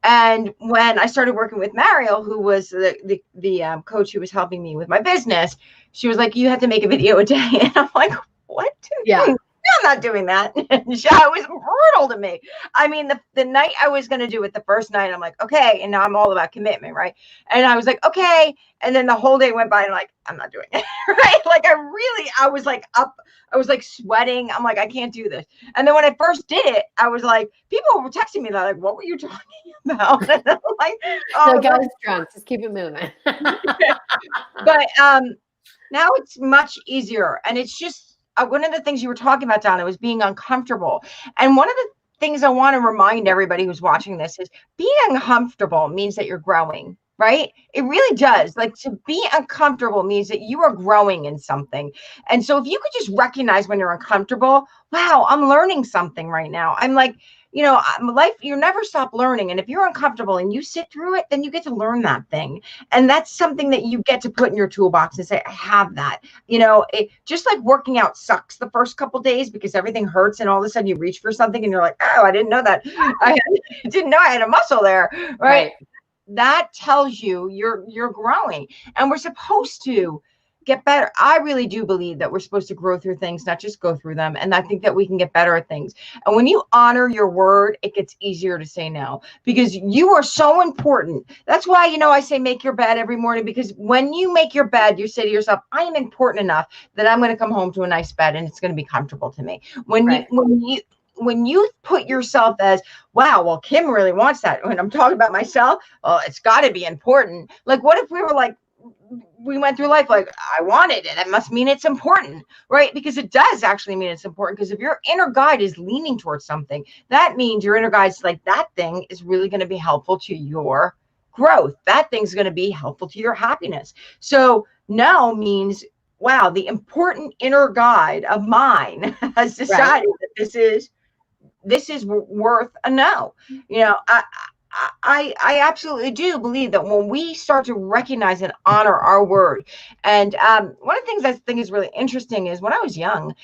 And when I started working with Mariel, who was the coach who was helping me with my business, she was like, you have to make a video a day. And I'm like, what? Yeah. I'm not doing that. It was brutal to me. I mean, the night I was going to do it, the first night, I'm like, okay. And now I'm all about commitment, right? And I was like, okay. And then the whole day went by and I'm like, I'm not doing it, right? Like I was like up, I was like sweating. I'm like, I can't do this. And then when I first did it, I was like, people were texting me. They're like, what were you talking about? And I'm like, oh, the guy's drunk. Just keep it moving. But now it's much easier. And it's just, one of the things you were talking about, Donna, was being uncomfortable. And one of the things I want to remind everybody who's watching this is being uncomfortable means that you're growing, right? It really does. Like, to be uncomfortable means that you are growing in something. And so if you could just recognize when you're uncomfortable, wow, I'm learning something right now. I'm like, life, you never stop learning. And if you're uncomfortable and you sit through it, then you get to learn that thing. And that's something that you get to put in your toolbox and say, I have that. It just like working out sucks the first couple of days because everything hurts. And all of a sudden you reach for something and you're like, oh, I didn't know that. I didn't know I had a muscle there. Right. That tells you you're growing, and we're supposed to get better. I really do believe that we're supposed to grow through things, not just go through them. And I think that we can get better at things. And when you honor your word, it gets easier to say no, because you are so important. That's why, I say make your bed every morning, because when you make your bed, you say to yourself, I am important enough that I'm going to come home to a nice bed and it's going to be comfortable to me. When you put yourself as, wow, well, Kim really wants that. When I'm talking about myself, well, it's got to be important. Like, what if we were like, we went through life like, I wanted it. That must mean it's important, right? Because it does actually mean it's important. Because if your inner guide is leaning towards something, that means your inner guide's like, that thing is really going to be helpful to your growth. That thing's going to be helpful to your happiness. So no means, wow, the important inner guide of mine has decided that this is worth a no. I absolutely do believe that when we start to recognize and honor our word, and one of the things I think is really interesting is when I was young,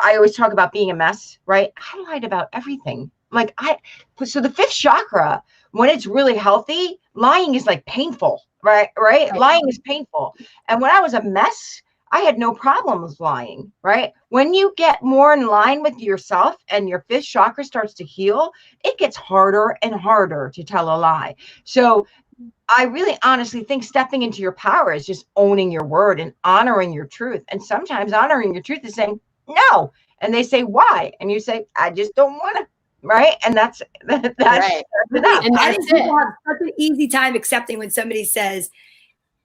I always talk about being a mess, right? I lied about everything. So the fifth chakra, when it's really healthy, lying is like painful, right? Lying is painful. And when I was a mess, I had no problems lying, right? When you get more in line with yourself and your fifth chakra starts to heal, it gets harder and harder to tell a lie. So I really honestly think stepping into your power is just owning your word and honoring your truth. And sometimes honoring your truth is saying no. And they say, why? And you say, I just don't want to. Right. And that's right. And I think people have such an easy time accepting when somebody says,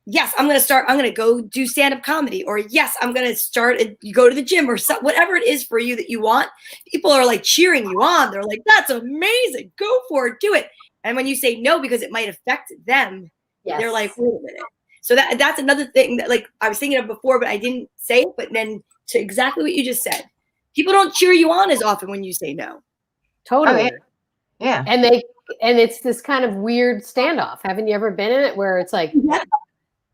yes, I'm going to go do stand-up comedy, or yes, I'm going to start and you go to the gym, or whatever it is for you that you want. People are like cheering you on. They're like, that's amazing. Go for it. Do it. And when you say no, because it might affect them, they're like, wait a minute. So that's another thing that, like, I was thinking of before, but I didn't say it. But then to exactly what you just said, people don't cheer you on as often when you say no. Totally. Oh, yeah. And it's this kind of weird standoff. Haven't you ever been in it where it's like,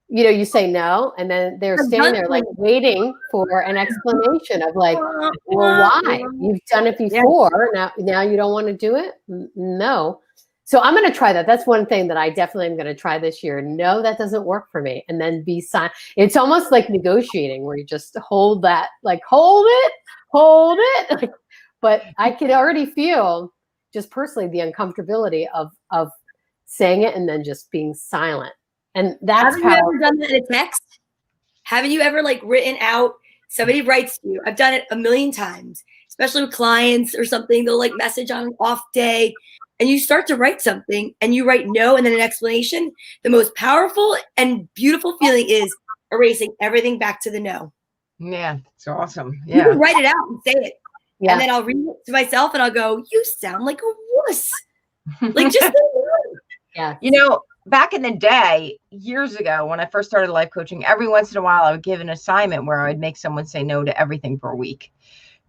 you say no, and then they're standing there like waiting for an explanation of like, well, why? You've done it before. Now you don't want to do it? No. So I'm going to try that. That's one thing that I definitely am going to try this year. No, that doesn't work for me. And then be silent. It's almost like negotiating where you just hold that, like, hold it. But I could already feel just personally the uncomfortability of saying it and then just being silent. And that's Haven't you ever done that in a text? Haven't you ever like written out, somebody writes to you? I've done it a million times, especially with clients or something. They'll like message on an off day and you start to write something and you write no and then an explanation. The most powerful and beautiful feeling is erasing everything back to the no. Yeah, it's awesome. Yeah. You can write it out and say it. Yeah. And then I'll read it to myself and I'll go, you sound like a wuss. Like just yeah. Back in the day, years ago, when I first started life coaching, every once in a while I would give an assignment where I would make someone say no to everything for a week.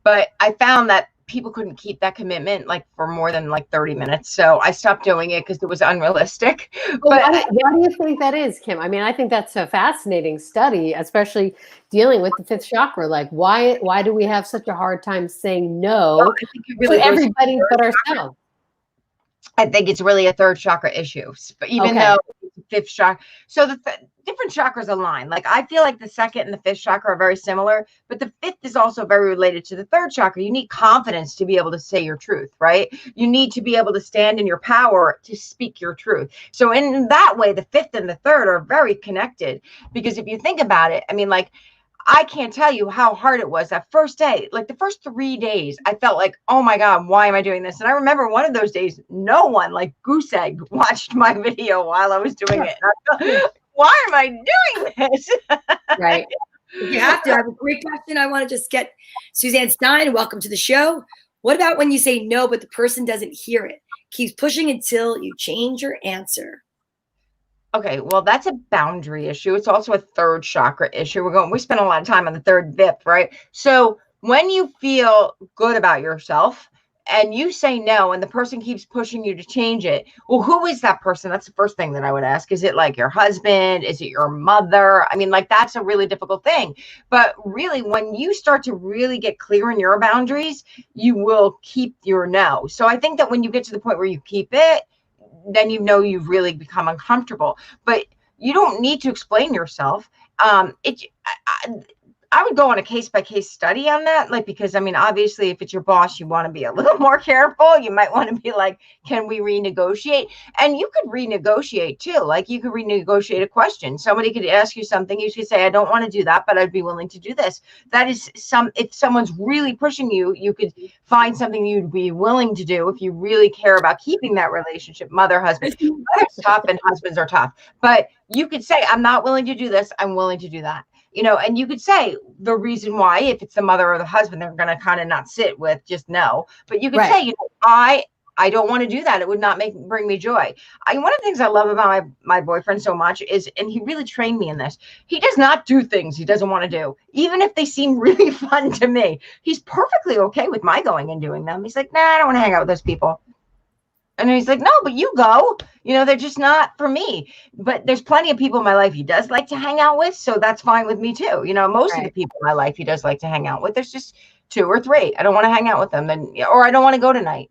But I found that people couldn't keep that commitment like for more than like 30 minutes. So I stopped doing it because it was unrealistic. Well, But why do you think that is, Kim? I mean, I think that's a fascinating study, especially dealing with the fifth chakra. Like, why do we have such a hard time saying no I think it really to everybody but ourselves? I think it's really a third chakra issue, but even though fifth chakra, so the different chakras align. Like I feel like the second and the fifth chakra are very similar, but the fifth is also very related to the third chakra. You need confidence to be able to say your truth, right? You need to be able to stand in your power to speak your truth. So in that way, the fifth and the third are very connected, because if you think about it, I mean, like, I can't tell you how hard it was that first day. Like the first 3 days, I felt like, oh my God, why am I doing this? And I remember one of those days, no one, like goose egg, watched my video while I was doing it. And I felt, why am I doing this? Right. You have to. I have a great question. I want to just get Suzanne Stein. Welcome to the show. What about when you say no, but the person doesn't hear it? Keeps pushing until you change your answer. Okay, well, that's a boundary issue. It's also a third chakra issue. We spend a lot of time on the third, fifth, right? So when you feel good about yourself and you say no, and the person keeps pushing you to change it, well, who is that person? That's the first thing that I would ask. Is it like your husband? Is it your mother? I mean, like, that's a really difficult thing. But really, when you start to really get clear in your boundaries, you will keep your no. So I think that when you get to the point where you keep it, then you know you've really become uncomfortable. But you don't need to explain yourself. I would go on a case-by-case study on that, like, because I mean, obviously, if it's your boss, you want to be a little more careful. You might want to be like, can we renegotiate? And you could renegotiate too. Like, you could renegotiate a question. Somebody could ask you something. You could say, I don't want to do that, but I'd be willing to do this. That is if someone's really pushing you, you could find something you'd be willing to do if you really care about keeping that relationship. Mother, husband, mother's tough and husbands are tough. But you could say, I'm not willing to do this. I'm willing to do that. You know, and you could say the reason why, if it's the mother or the husband, they're going to kind of not sit with just no. But you could say, you know, I don't want to do that. It would not bring me joy. One of the things I love about my boyfriend so much is, and he really trained me in this, he does not do things he doesn't want to do, even if they seem really fun to me. He's perfectly okay with my going and doing them. He's like, nah, I don't want to hang out with those people. And he's like, no, but you go, you know, they're just not for me. But there's plenty of people in my life he does like to hang out with. So that's fine with me too. You know, most of the people in my life he does like to hang out with. There's just 2 or 3. I don't want to hang out with them, or I don't want to go tonight.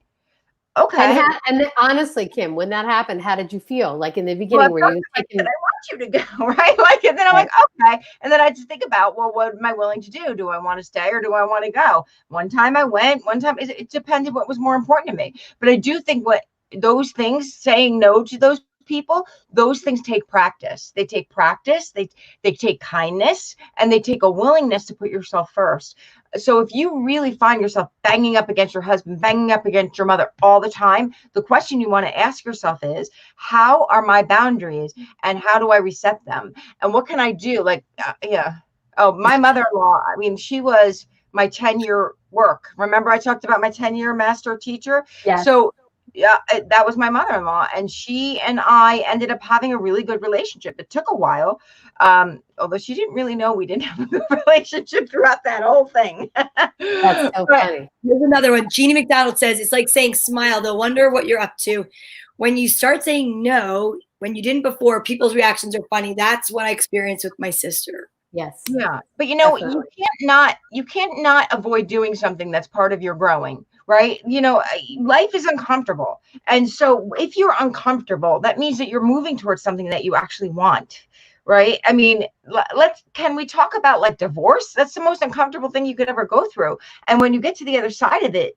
Okay. And honestly, Kim, when that happened, how did you feel? Like in the beginning, were you thinking, I want you to go, right? Like, and then I'm like, okay. And then I just think about, well, what am I willing to do? Do I want to stay or do I want to go? One time I went, one time it depended what was more important to me. But I do think those things, saying no to those people, those things take practice. They take practice, they take kindness, and they take a willingness to put yourself first. So if you really find yourself banging up against your husband, banging up against your mother all the time, the question you want to ask yourself is, how are my boundaries and how do I reset them? And what can I do? Like, my mother-in-law, I mean, she was my 10-year work. Remember I talked about my 10-year master teacher? Yeah. So yeah, that was my mother-in-law, and she and I ended up having a really good relationship. It took a while, although she didn't really know we didn't have a good relationship throughout that whole thing. That's so funny. Here's another one. Jeannie McDonald says, it's like saying smile. They'll wonder what you're up to. When you start saying no, when you didn't before, people's reactions are funny. That's what I experienced with my sister. Yes. Yeah. But you know, Definitely. you can't not avoid doing something that's part of your growing. Right? You know, life is uncomfortable. And so if you're uncomfortable, that means that you're moving towards something that you actually want. Right? I mean, can we talk about like divorce? That's the most uncomfortable thing you could ever go through. And when you get to the other side of it,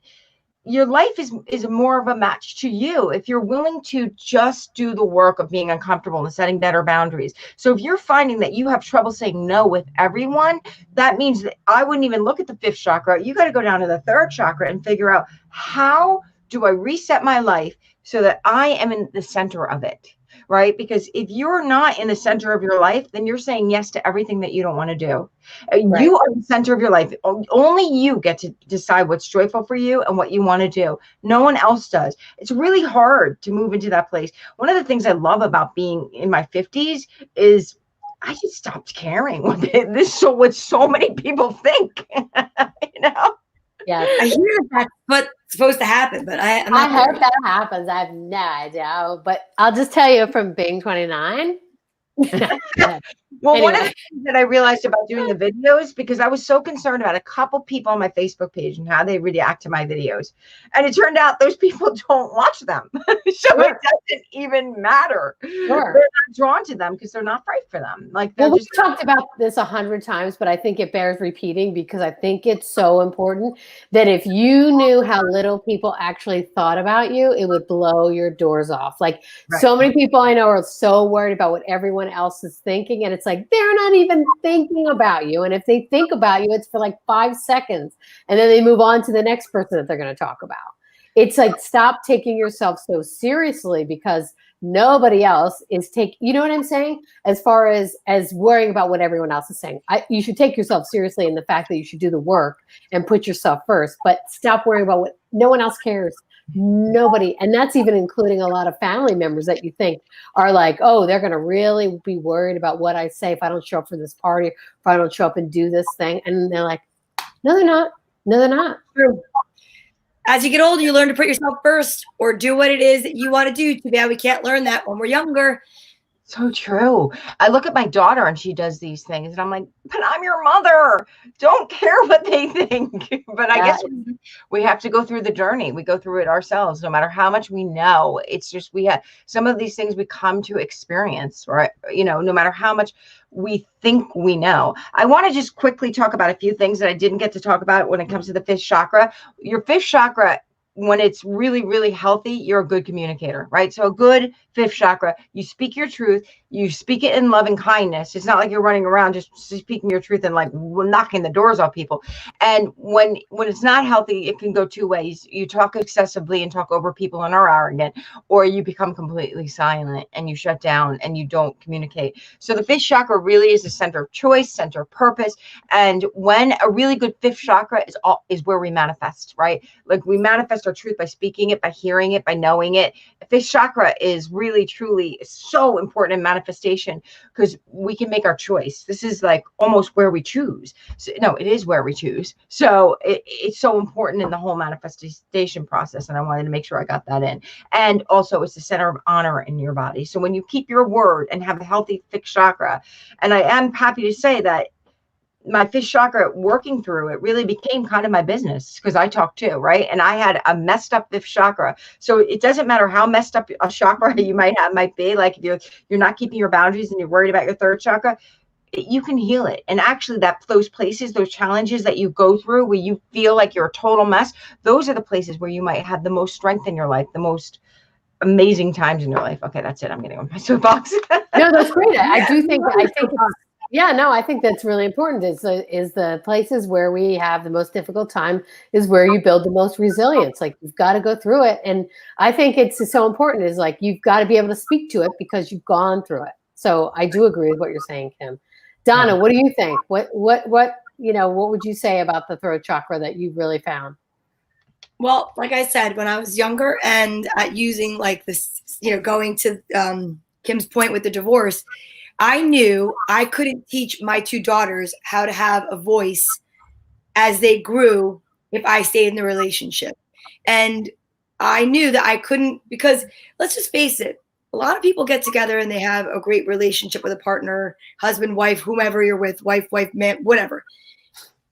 your life is more of a match to you if you're willing to just do the work of being uncomfortable and setting better boundaries. So if you're finding that you have trouble saying no with everyone, that means that I wouldn't even look at the fifth chakra. You got to go down to the third chakra and figure out, how do I reset my life so that I am in the center of it? Right? Because if you're not in the center of your life, then you're saying yes to everything that you don't want to do. Right. You are the center of your life. Only you get to decide what's joyful for you and what you want to do. No one else does. It's really hard to move into that place. One of the things I love about being in my 50s is I just stopped caring what so many people think, you know? Yes. I hear that's what's supposed to happen, but I'm I not hope that happens. I have no idea, but I'll just tell you from being 29. Well, one of Anyway. the things that I realized about doing the videos, because I was so concerned about a couple people on my Facebook page and how they react to my videos. And it turned out those people don't watch them. So Sure. it doesn't even matter. Sure. They're not drawn to them because they're not right for them. Like, they're Well, just we've talked about this 100 times, but I think it bears repeating because I think it's so important that if you knew how little people actually thought about you, it would blow your doors off. Like Right. so many people I know are so worried about what everyone else is thinking. And it's like, they're not even thinking about you. And if they think about you, it's for like 5 seconds. And then they move on to the next person that they're going to talk about. It's like, stop taking yourself so seriously because nobody else is you know what I'm saying? As far as worrying about what everyone else is saying, you should take yourself seriously in the fact that you should do the work and put yourself first, but stop worrying about what no one else cares. Nobody. And that's even including a lot of family members that you think are like, oh, they're going to really be worried about what I say if I don't show up for this party, if I don't show up and do this thing. And they're like, no, they're not. No, they're not. True. As you get older, you learn to put yourself first or do what it is that you want to do. Too bad we can't learn that when we're younger. so true. I look at my daughter and she does these things and I'm like, but I'm your mother. Don't care what they think. But I guess we have to go through the journey. We go through it ourselves, no matter how much we know. It's just, we have some of these things we come to experience, right? You know, no matter how much we think we know. I want to just quickly talk about a few things that I didn't get to talk about when it comes to the fifth chakra. Your fifth chakra, when it's really, really healthy, you're a good communicator, right? So a good fifth chakra, you speak your truth, you speak it in love and kindness. It's not like you're running around just speaking your truth and like knocking the doors off people. And when it's not healthy, it can go two ways. You talk excessively and talk over people and are arrogant, or you become completely silent and you shut down and you don't communicate. So the fifth chakra really is the center of choice, center of purpose. And when a really good fifth chakra is where we manifest, right? Like we manifest our truth by speaking it, by hearing it, by knowing it. Fifth chakra is really, truly so important in manifestation because we can make our choice. This is like almost where we choose. So, no, it is where we choose. So it's so important in the whole manifestation process. And I wanted to make sure I got that in. And also it's the center of honor in your body. So when you keep your word and have a healthy fifth chakra, and I am happy to say that my fifth chakra, working through it, really became kind of my business because I talk too, right? And I had a messed up fifth chakra. So it doesn't matter how messed up a chakra you might be, like if you're not keeping your boundaries and you're worried about your third chakra, you can heal it. And actually those places, those challenges that you go through where you feel like you're a total mess, those are the places where you might have the most strength in your life, the most amazing times in your life. Okay, that's it. I'm getting on my soapbox. No, that's great. I think that's really important. Is the places where we have the most difficult time is where you build the most resilience. Like you've got to go through it. And I think it's so important is like, you've got to be able to speak to it because you've gone through it. So I do agree with what you're saying, Kim. Donna, what do you think? What would you say about the throat chakra that you've really found? Well, like I said, when I was younger and using like this, going to Kim's point with the divorce, I knew I couldn't teach my two daughters how to have a voice as they grew if I stayed in the relationship. And I knew that I couldn't, because let's just face it, a lot of people get together and they have a great relationship with a partner, husband, wife, whomever you're with, wife, man, whatever.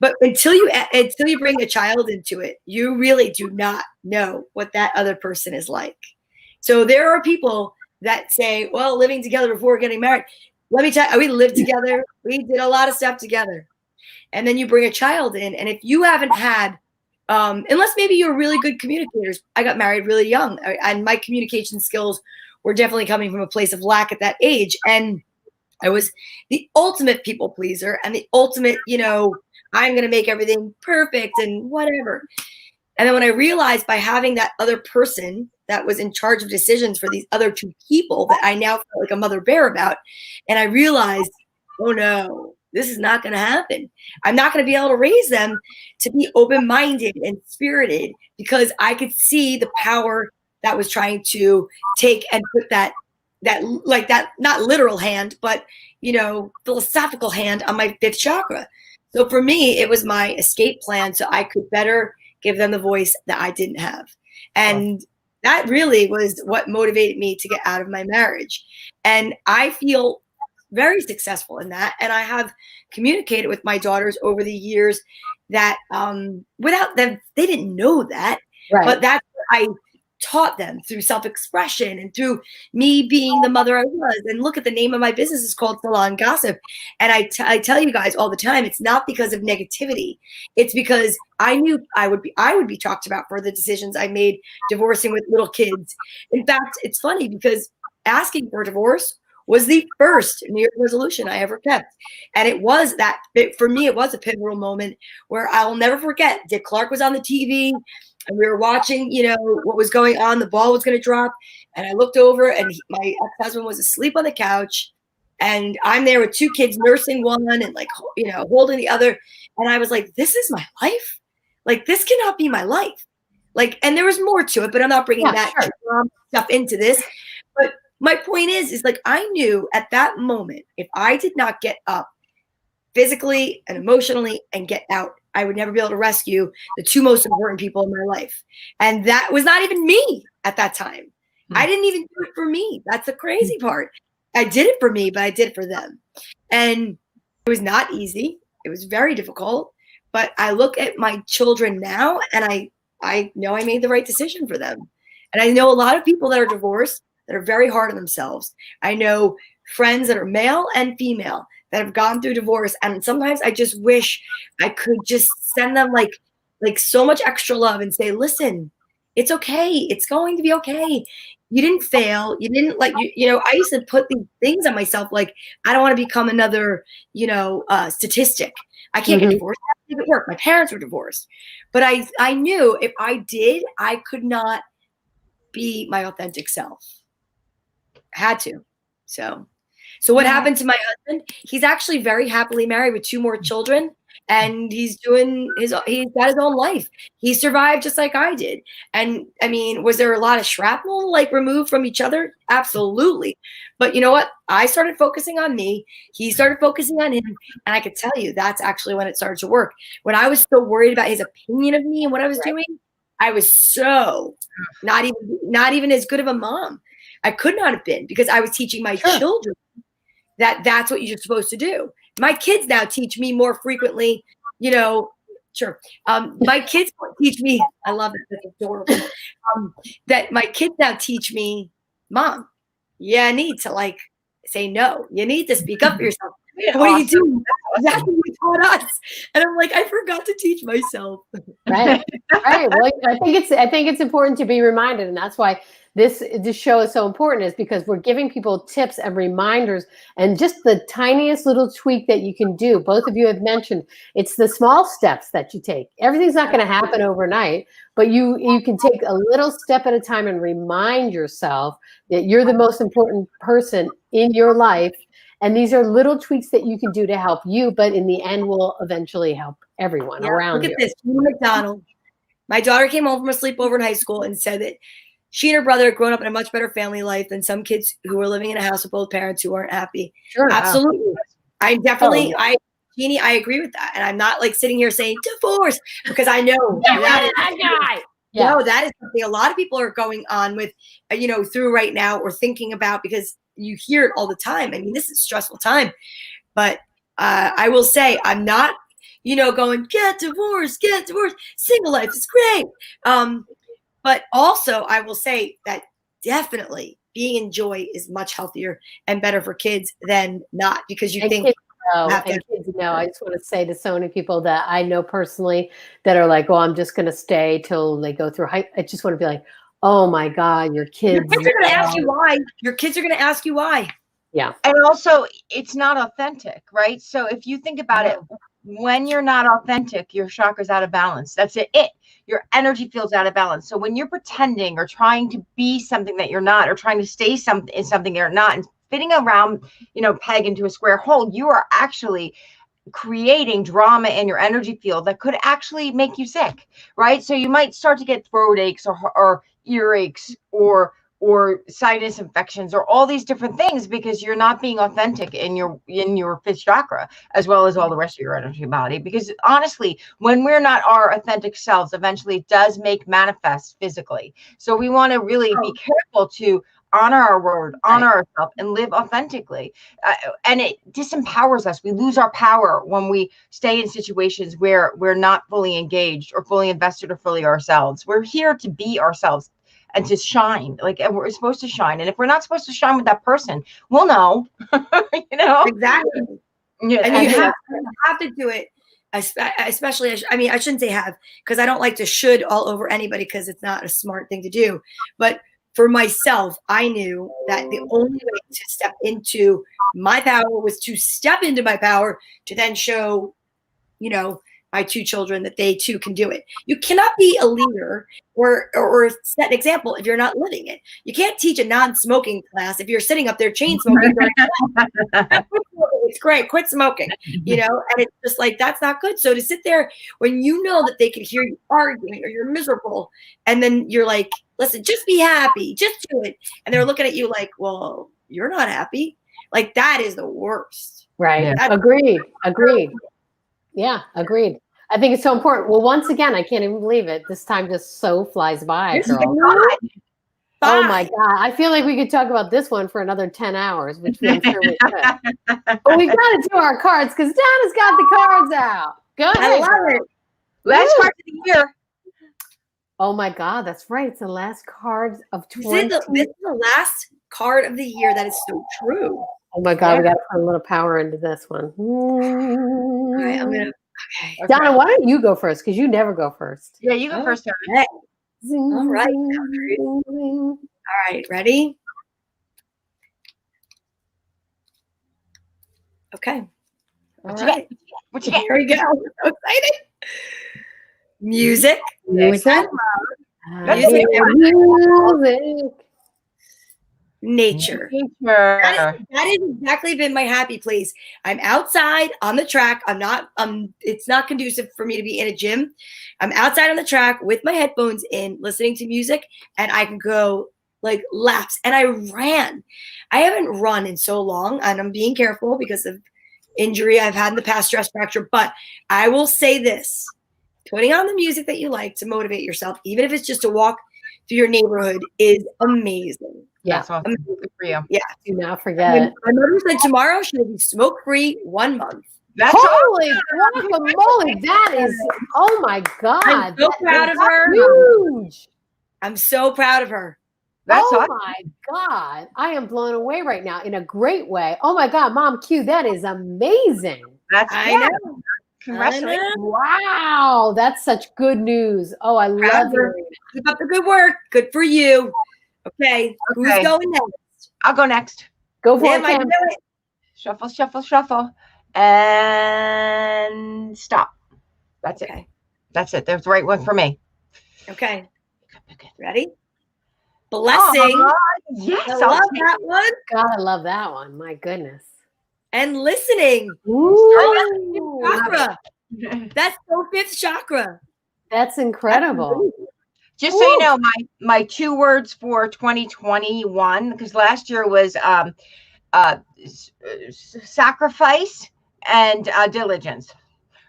But until you bring a child into it, you really do not know what that other person is like. So there are people that say, well, living together before getting married. Let me tell you, we lived together. We did a lot of stuff together. And then you bring a child in. And if you haven't had, unless maybe you're really good communicators, I got married really young. And my communication skills were definitely coming from a place of lack at that age. And I was the ultimate people pleaser and the ultimate, I'm going to make everything perfect and whatever. And then when I realized by having that other person that was in charge of decisions for these other two people that I now feel like a mother bear about, and I realized, oh no, this is not going to happen. I'm not going to be able to raise them to be open-minded and spirited because I could see the power that was trying to take and put that not literal hand, but philosophical hand on my fifth chakra. So for me, it was my escape plan so I could better give them the voice that I didn't have. And that really was what motivated me to get out of my marriage. And I feel very successful in that. And I have communicated with my daughters over the years that without them, they didn't know that. Right. But that's what I taught them through self-expression and through me being the mother I was. And look at the name of my business is called Salon Gossip. And I tell you guys all the time, it's not because of negativity. It's because I knew I would be talked about for the decisions I made divorcing with little kids. In fact, it's funny because asking for a divorce was the first New Year's resolution I ever kept. And it was for me, it was a pivotal moment where I'll never forget. Dick Clark was on the TV and we were watching, what was going on. The ball was going to drop. And I looked over and my ex-husband was asleep on the couch. And I'm there with two kids, nursing one and holding the other. And I was like, this is my life. Like, this cannot be my life. And there was more to it, but I'm not bringing stuff into this. But my point is I knew at that moment, if I did not get up physically and emotionally and get out, I would never be able to rescue the two most important people in my life. And that was not even me at that time. I didn't even do it for me. That's the crazy part. I did it for me, but I did it for them. And it was not easy. It was very difficult. But I look at my children now and I know I made the right decision for them. And I know a lot of people that are divorced that are very hard on themselves. I know friends that are male and female that have gone through divorce. And sometimes I just wish I could just send them like so much extra love and say, listen, it's okay. It's going to be okay. You didn't fail. You didn't I used to put these things on myself. I don't want to become another, statistic. I can't get divorced. I have to make it work. My parents were divorced. But I knew if I did, I could not be my authentic self. I had to. So what happened to my husband? He's actually very happily married with 2 more children, and he's got his own life. He survived just like I did. And I mean, was there a lot of shrapnel removed from each other? Absolutely. But you know what? I started focusing on me. He started focusing on him. And I could tell you that's actually when it started to work. When I was still worried about his opinion of me and what I was doing, I was so not even as good of a mom. I could not have been, because I was teaching my children that that's what you're supposed to do. My kids now teach me more frequently, my kids teach me, I love it, that's adorable, that my kids now teach me, Mom, I need to say no. You need to speak up for yourself. What are you doing? That's what you taught us. And I'm I forgot to teach myself. Right. Well, I think it's important to be reminded, and that's why this show is so important, is because we're giving people tips and reminders, and just the tiniest little tweak that you can do. Both of you have mentioned it's the small steps that you take. Everything's not going to happen overnight, but you can take a little step at a time and remind yourself that you're the most important person in your life. And these are little tweaks that you can do to help you, but in the end will eventually help everyone around you. Look at this. McDonald. My daughter came home from a sleepover in high school and said that she and her brother had grown up in a much better family life than some kids who were living in a house with both parents who weren't happy. Sure. Absolutely. I definitely, Jeannie, I agree with that. And I'm not sitting here saying divorce, because I know that is something a lot of people are going on with, through right now, or thinking about, because you hear it all the time. I mean, this is a stressful time, but I will say I'm not, going, get divorced, single life is great. But also I will say that definitely being in joy is much healthier and better for kids than not, because you think. Kids know. I just want to say to so many people that I know personally that are like, oh, I'm just going to stay till they go through high. I just want to be like, oh my God, your kids. Your kids are going to ask you why. Your kids are going to ask you why. Yeah. And also, it's not authentic, right? So if you think about it, when you're not authentic, your chakra's out of balance. That's it. Your energy feels out of balance. So when you're pretending or trying to be something that you're not, or trying to stay something you're not, and fitting around, peg into a square hole, you are actually creating drama in your energy field that could actually make you sick, right? So you might start to get throat aches or earaches or or sinus infections or all these different things because you're not being authentic in your fifth chakra, as well as all the rest of your energy body. Because honestly, when we're not our authentic selves, eventually it does make manifest physically. So we want to really be careful to honor our word, honor ourselves, and live authentically. And it disempowers us. We lose our power when we stay in situations where we're not fully engaged or fully invested or fully ourselves. We're here to be ourselves and to shine. Like, and we're supposed to shine. And if we're not supposed to shine with that person, we'll know. You know? Exactly. Yeah. And you have to do it. Especially, I mean, I shouldn't say have, because I don't like to should all over anybody, because it's not a smart thing to do. But for myself, I knew that the only way to step into my power was to step into my power to then show, you know, my two children that they too can do it. You cannot be a leader or set an example if you're not living it. You can't teach a non-smoking class if you're sitting up there chain smoking. It's great. Quit smoking, you know, and it's just like, that's not good. So to sit there when you know that they can hear you arguing or you're miserable, and then you're like, listen, just be happy, just do it. And they're looking at you like, well, you're not happy. Like, that is the worst. Right. Yeah. Agreed. Yeah, agreed. I think it's so important. Well, once again, I can't even believe it. This time just so flies by, girl. Oh my God. I feel like we could talk about this one for another 10 hours, which I'm sure we could. But we've got to do our cards because Donna's got the cards out. Go ahead. I love it. Last card of the year. Oh my God, that's right. It's the last card of 20. This is the last card of the year. That is so true. Oh my God, we got to put a little power into this one. All right, I'm gonna. Okay. Donna, why don't you go first? Because you never go first. Yeah, you go first. Okay. All right. All right, ready? Okay. What you got? What you got? Here we go. I'm so excited. Music. Music. Nature. That has exactly been my happy place. I'm outside on the track. I'm not, it's not conducive for me to be in a gym. I'm outside on the track with my headphones in, listening to music, and I can go like laps. And I ran. I haven't run in so long, and I'm being careful because of injury I've had in the past, stress fracture. But I will say this, putting on the music that you like to motivate yourself, even if it's just to walk through your neighborhood, is amazing. Yeah, that's awesome. Good for you. Yeah. Do not forget. My mother said tomorrow she'll be smoke-free 1 month. That's holy guacamole! That is, oh my God! I'm so proud of her. Huge. I'm so proud of her. That's oh awesome. My God! I am blown away right now in a great way. Oh my God, Mom Q, that is amazing. I know. Congratulations. Wow, that's such good news. Oh, I love it. Keep up the good work. Good for you. Okay. Who's going next? I'll go next. Go for it. Shuffle, shuffle, shuffle. And stop. That's it. That's it. That's the right one for me. Okay. Ready? Blessing. Yes. I love that one. God, I love that one. My goodness. And listening. Ooh. Chakra. That's so fifth chakra. That's incredible. Just so you know, my 2 words for 2021, because last year was sacrifice and diligence.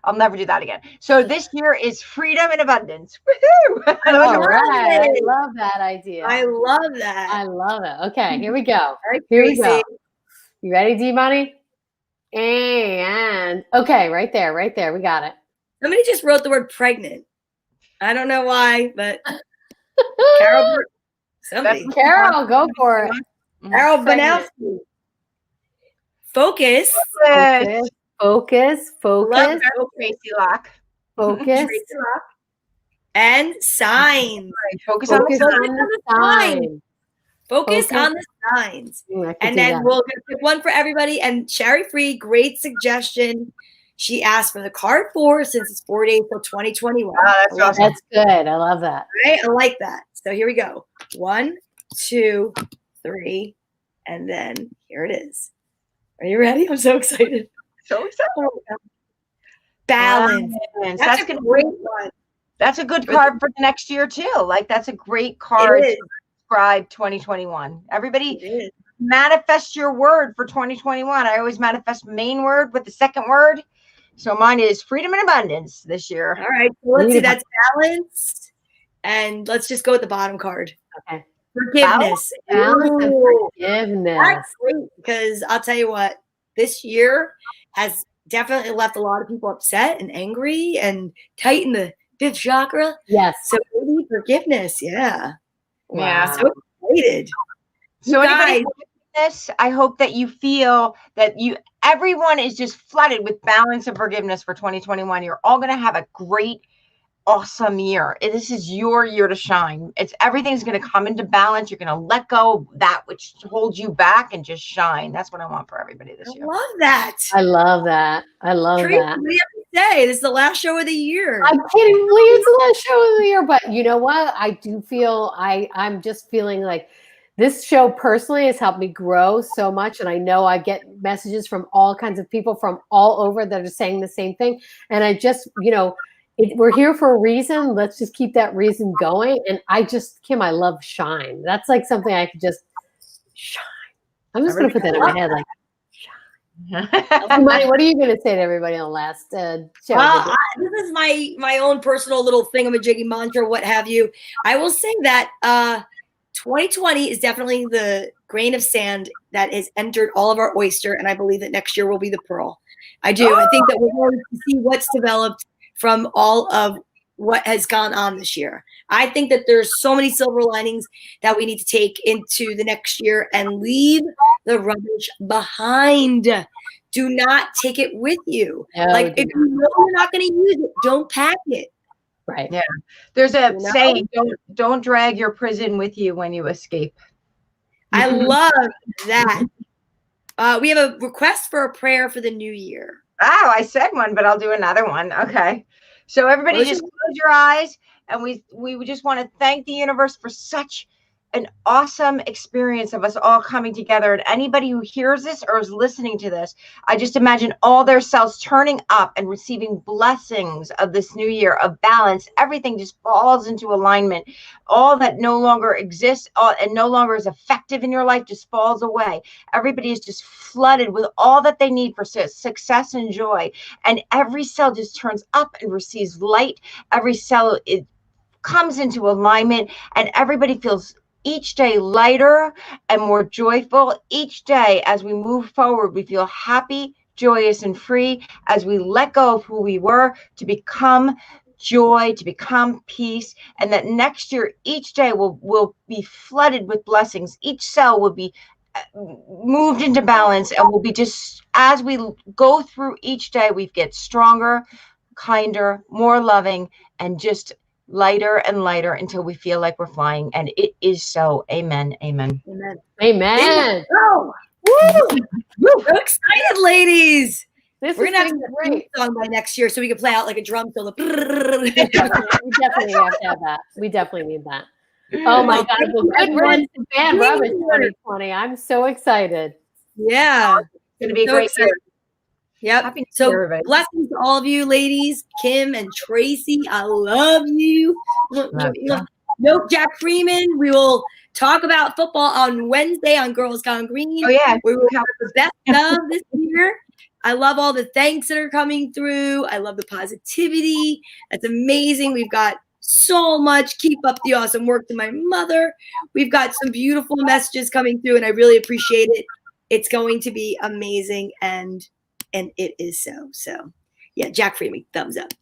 I'll never do that again. So this year is freedom and abundance. Woohoo! All right. I love that idea. I love that. I love it. Okay, here we go. All right, here Tracy. we go. You ready, D-Money? And okay, right there. We got it. Somebody just wrote the word pregnant. I don't know why, but Carol, Carol, go for it. Carol Banowski. Focus. Focus. Tracy Locke. Focus. Tracy Locke. And signs. Focus on the signs. Focus on the signs. And then we're going to pick one for everybody. And Sherry Free, great suggestion. She asked for the card 4 since it's 4 days till 2021. That's good. I love that. Right? I like that. So here we go. 1, 2, 3, and then here it is. Are you ready? I'm so excited. So excited. Oh, balance. That's a great one. That's a good card for the next year too. Like, that's a great card. describe 2021. Everybody manifest your word for 2021. I always manifest main word with the second word. So mine is freedom and abundance this year. All right. So let's see. That's balance. And let's just go with the bottom card. Okay. Forgiveness. Balance and forgiveness. That's great, because I'll tell you what, this year has definitely left a lot of people upset and angry and tighten the fifth chakra. Yes. So maybe forgiveness. Yeah. Wow. Yeah. So excited. So Guys, anybody this, I hope that you feel that everyone is just flooded with balance and forgiveness for 2021. You're all going to have a great, awesome year. This is your year to shine. Everything's going to come into balance. You're going to let go of that which holds you back and just shine. That's what I want for everybody this year. I love that. I love that. I love Tracy, that. what do you have to say? This is the last show of the year. I can't even believe it's the last show of the year, but you know what? I do feel I'm just feeling like this show personally has helped me grow so much. And I know I get messages from all kinds of people from all over that are saying the same thing. And I just, we're here for a reason. Let's just keep that reason going. And Kim, I love shine. That's like something I could just shine. I'm just going to put that in my head. Like, Money, what are you going to say to everybody on the last show? This is my own personal little thingamajiggy mantra, what have you. I will say that 2020 is definitely the grain of sand that has entered all of our oyster, and I believe that next year will be the pearl. I do. I think that we're going to see what's developed from all of what has gone on this year. I think that there's so many silver linings that we need to take into the next year and leave the rubbish behind. Do not take it with you. No, if you know you're not going to use it, don't pack it. Right. Yeah. There's a saying, don't drag your prison with you when you escape. I love that. We have a request for a prayer for the new year. Oh, I said one, but I'll do another one. Okay. So everybody just close your eyes, and we just want to thank the universe for such an awesome experience of us all coming together. And anybody who hears this or is listening to this, I just imagine all their cells turning up and receiving blessings of this new year of balance. Everything just falls into alignment. All that no longer exists and no longer is effective in your life just falls away. Everybody is just flooded with all that they need for success and joy. And every cell just turns up and receives light. Every cell comes into alignment, and everybody feels each day lighter and more joyful. Each day as we move forward, we feel happy, joyous, and free as we let go of who we were to become joy, to become peace. And that next year, each day will be flooded with blessings. Each cell will be moved into balance, and will be just, as we go through each day, we get stronger, kinder, more loving, and just lighter and lighter until we feel like we're flying. And it is so. Amen. Amen. Amen. Amen. Oh, woo! So excited, ladies. We're gonna have a great song by next year so we can play out like a drum solo. We definitely have to have that. We definitely need that. Oh my God. The good riddance to bad rubbish 2020. I'm so excited. Yeah. It's going to be a great year. Yep. So blessings to all of you ladies, Kim and Tracy. I love you. Nope, Jack Freeman. We will talk about football on Wednesday on Girls Gone Green. Oh yeah. We will have the best of this year. I love all the thanks that are coming through. I love the positivity. That's amazing. We've got so much. Keep up the awesome work to my mother. We've got some beautiful messages coming through, and I really appreciate it. It's going to be amazing, and it is so. So, yeah, Jack Freeman, thumbs up.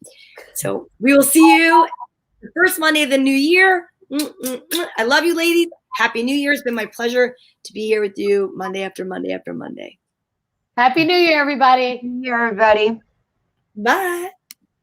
So we will see you the first Monday of the new year. I love you, ladies. Happy New Year. It's been my pleasure to be here with you Monday after Monday after Monday. Happy New Year, everybody. Happy New Year, everybody. Bye.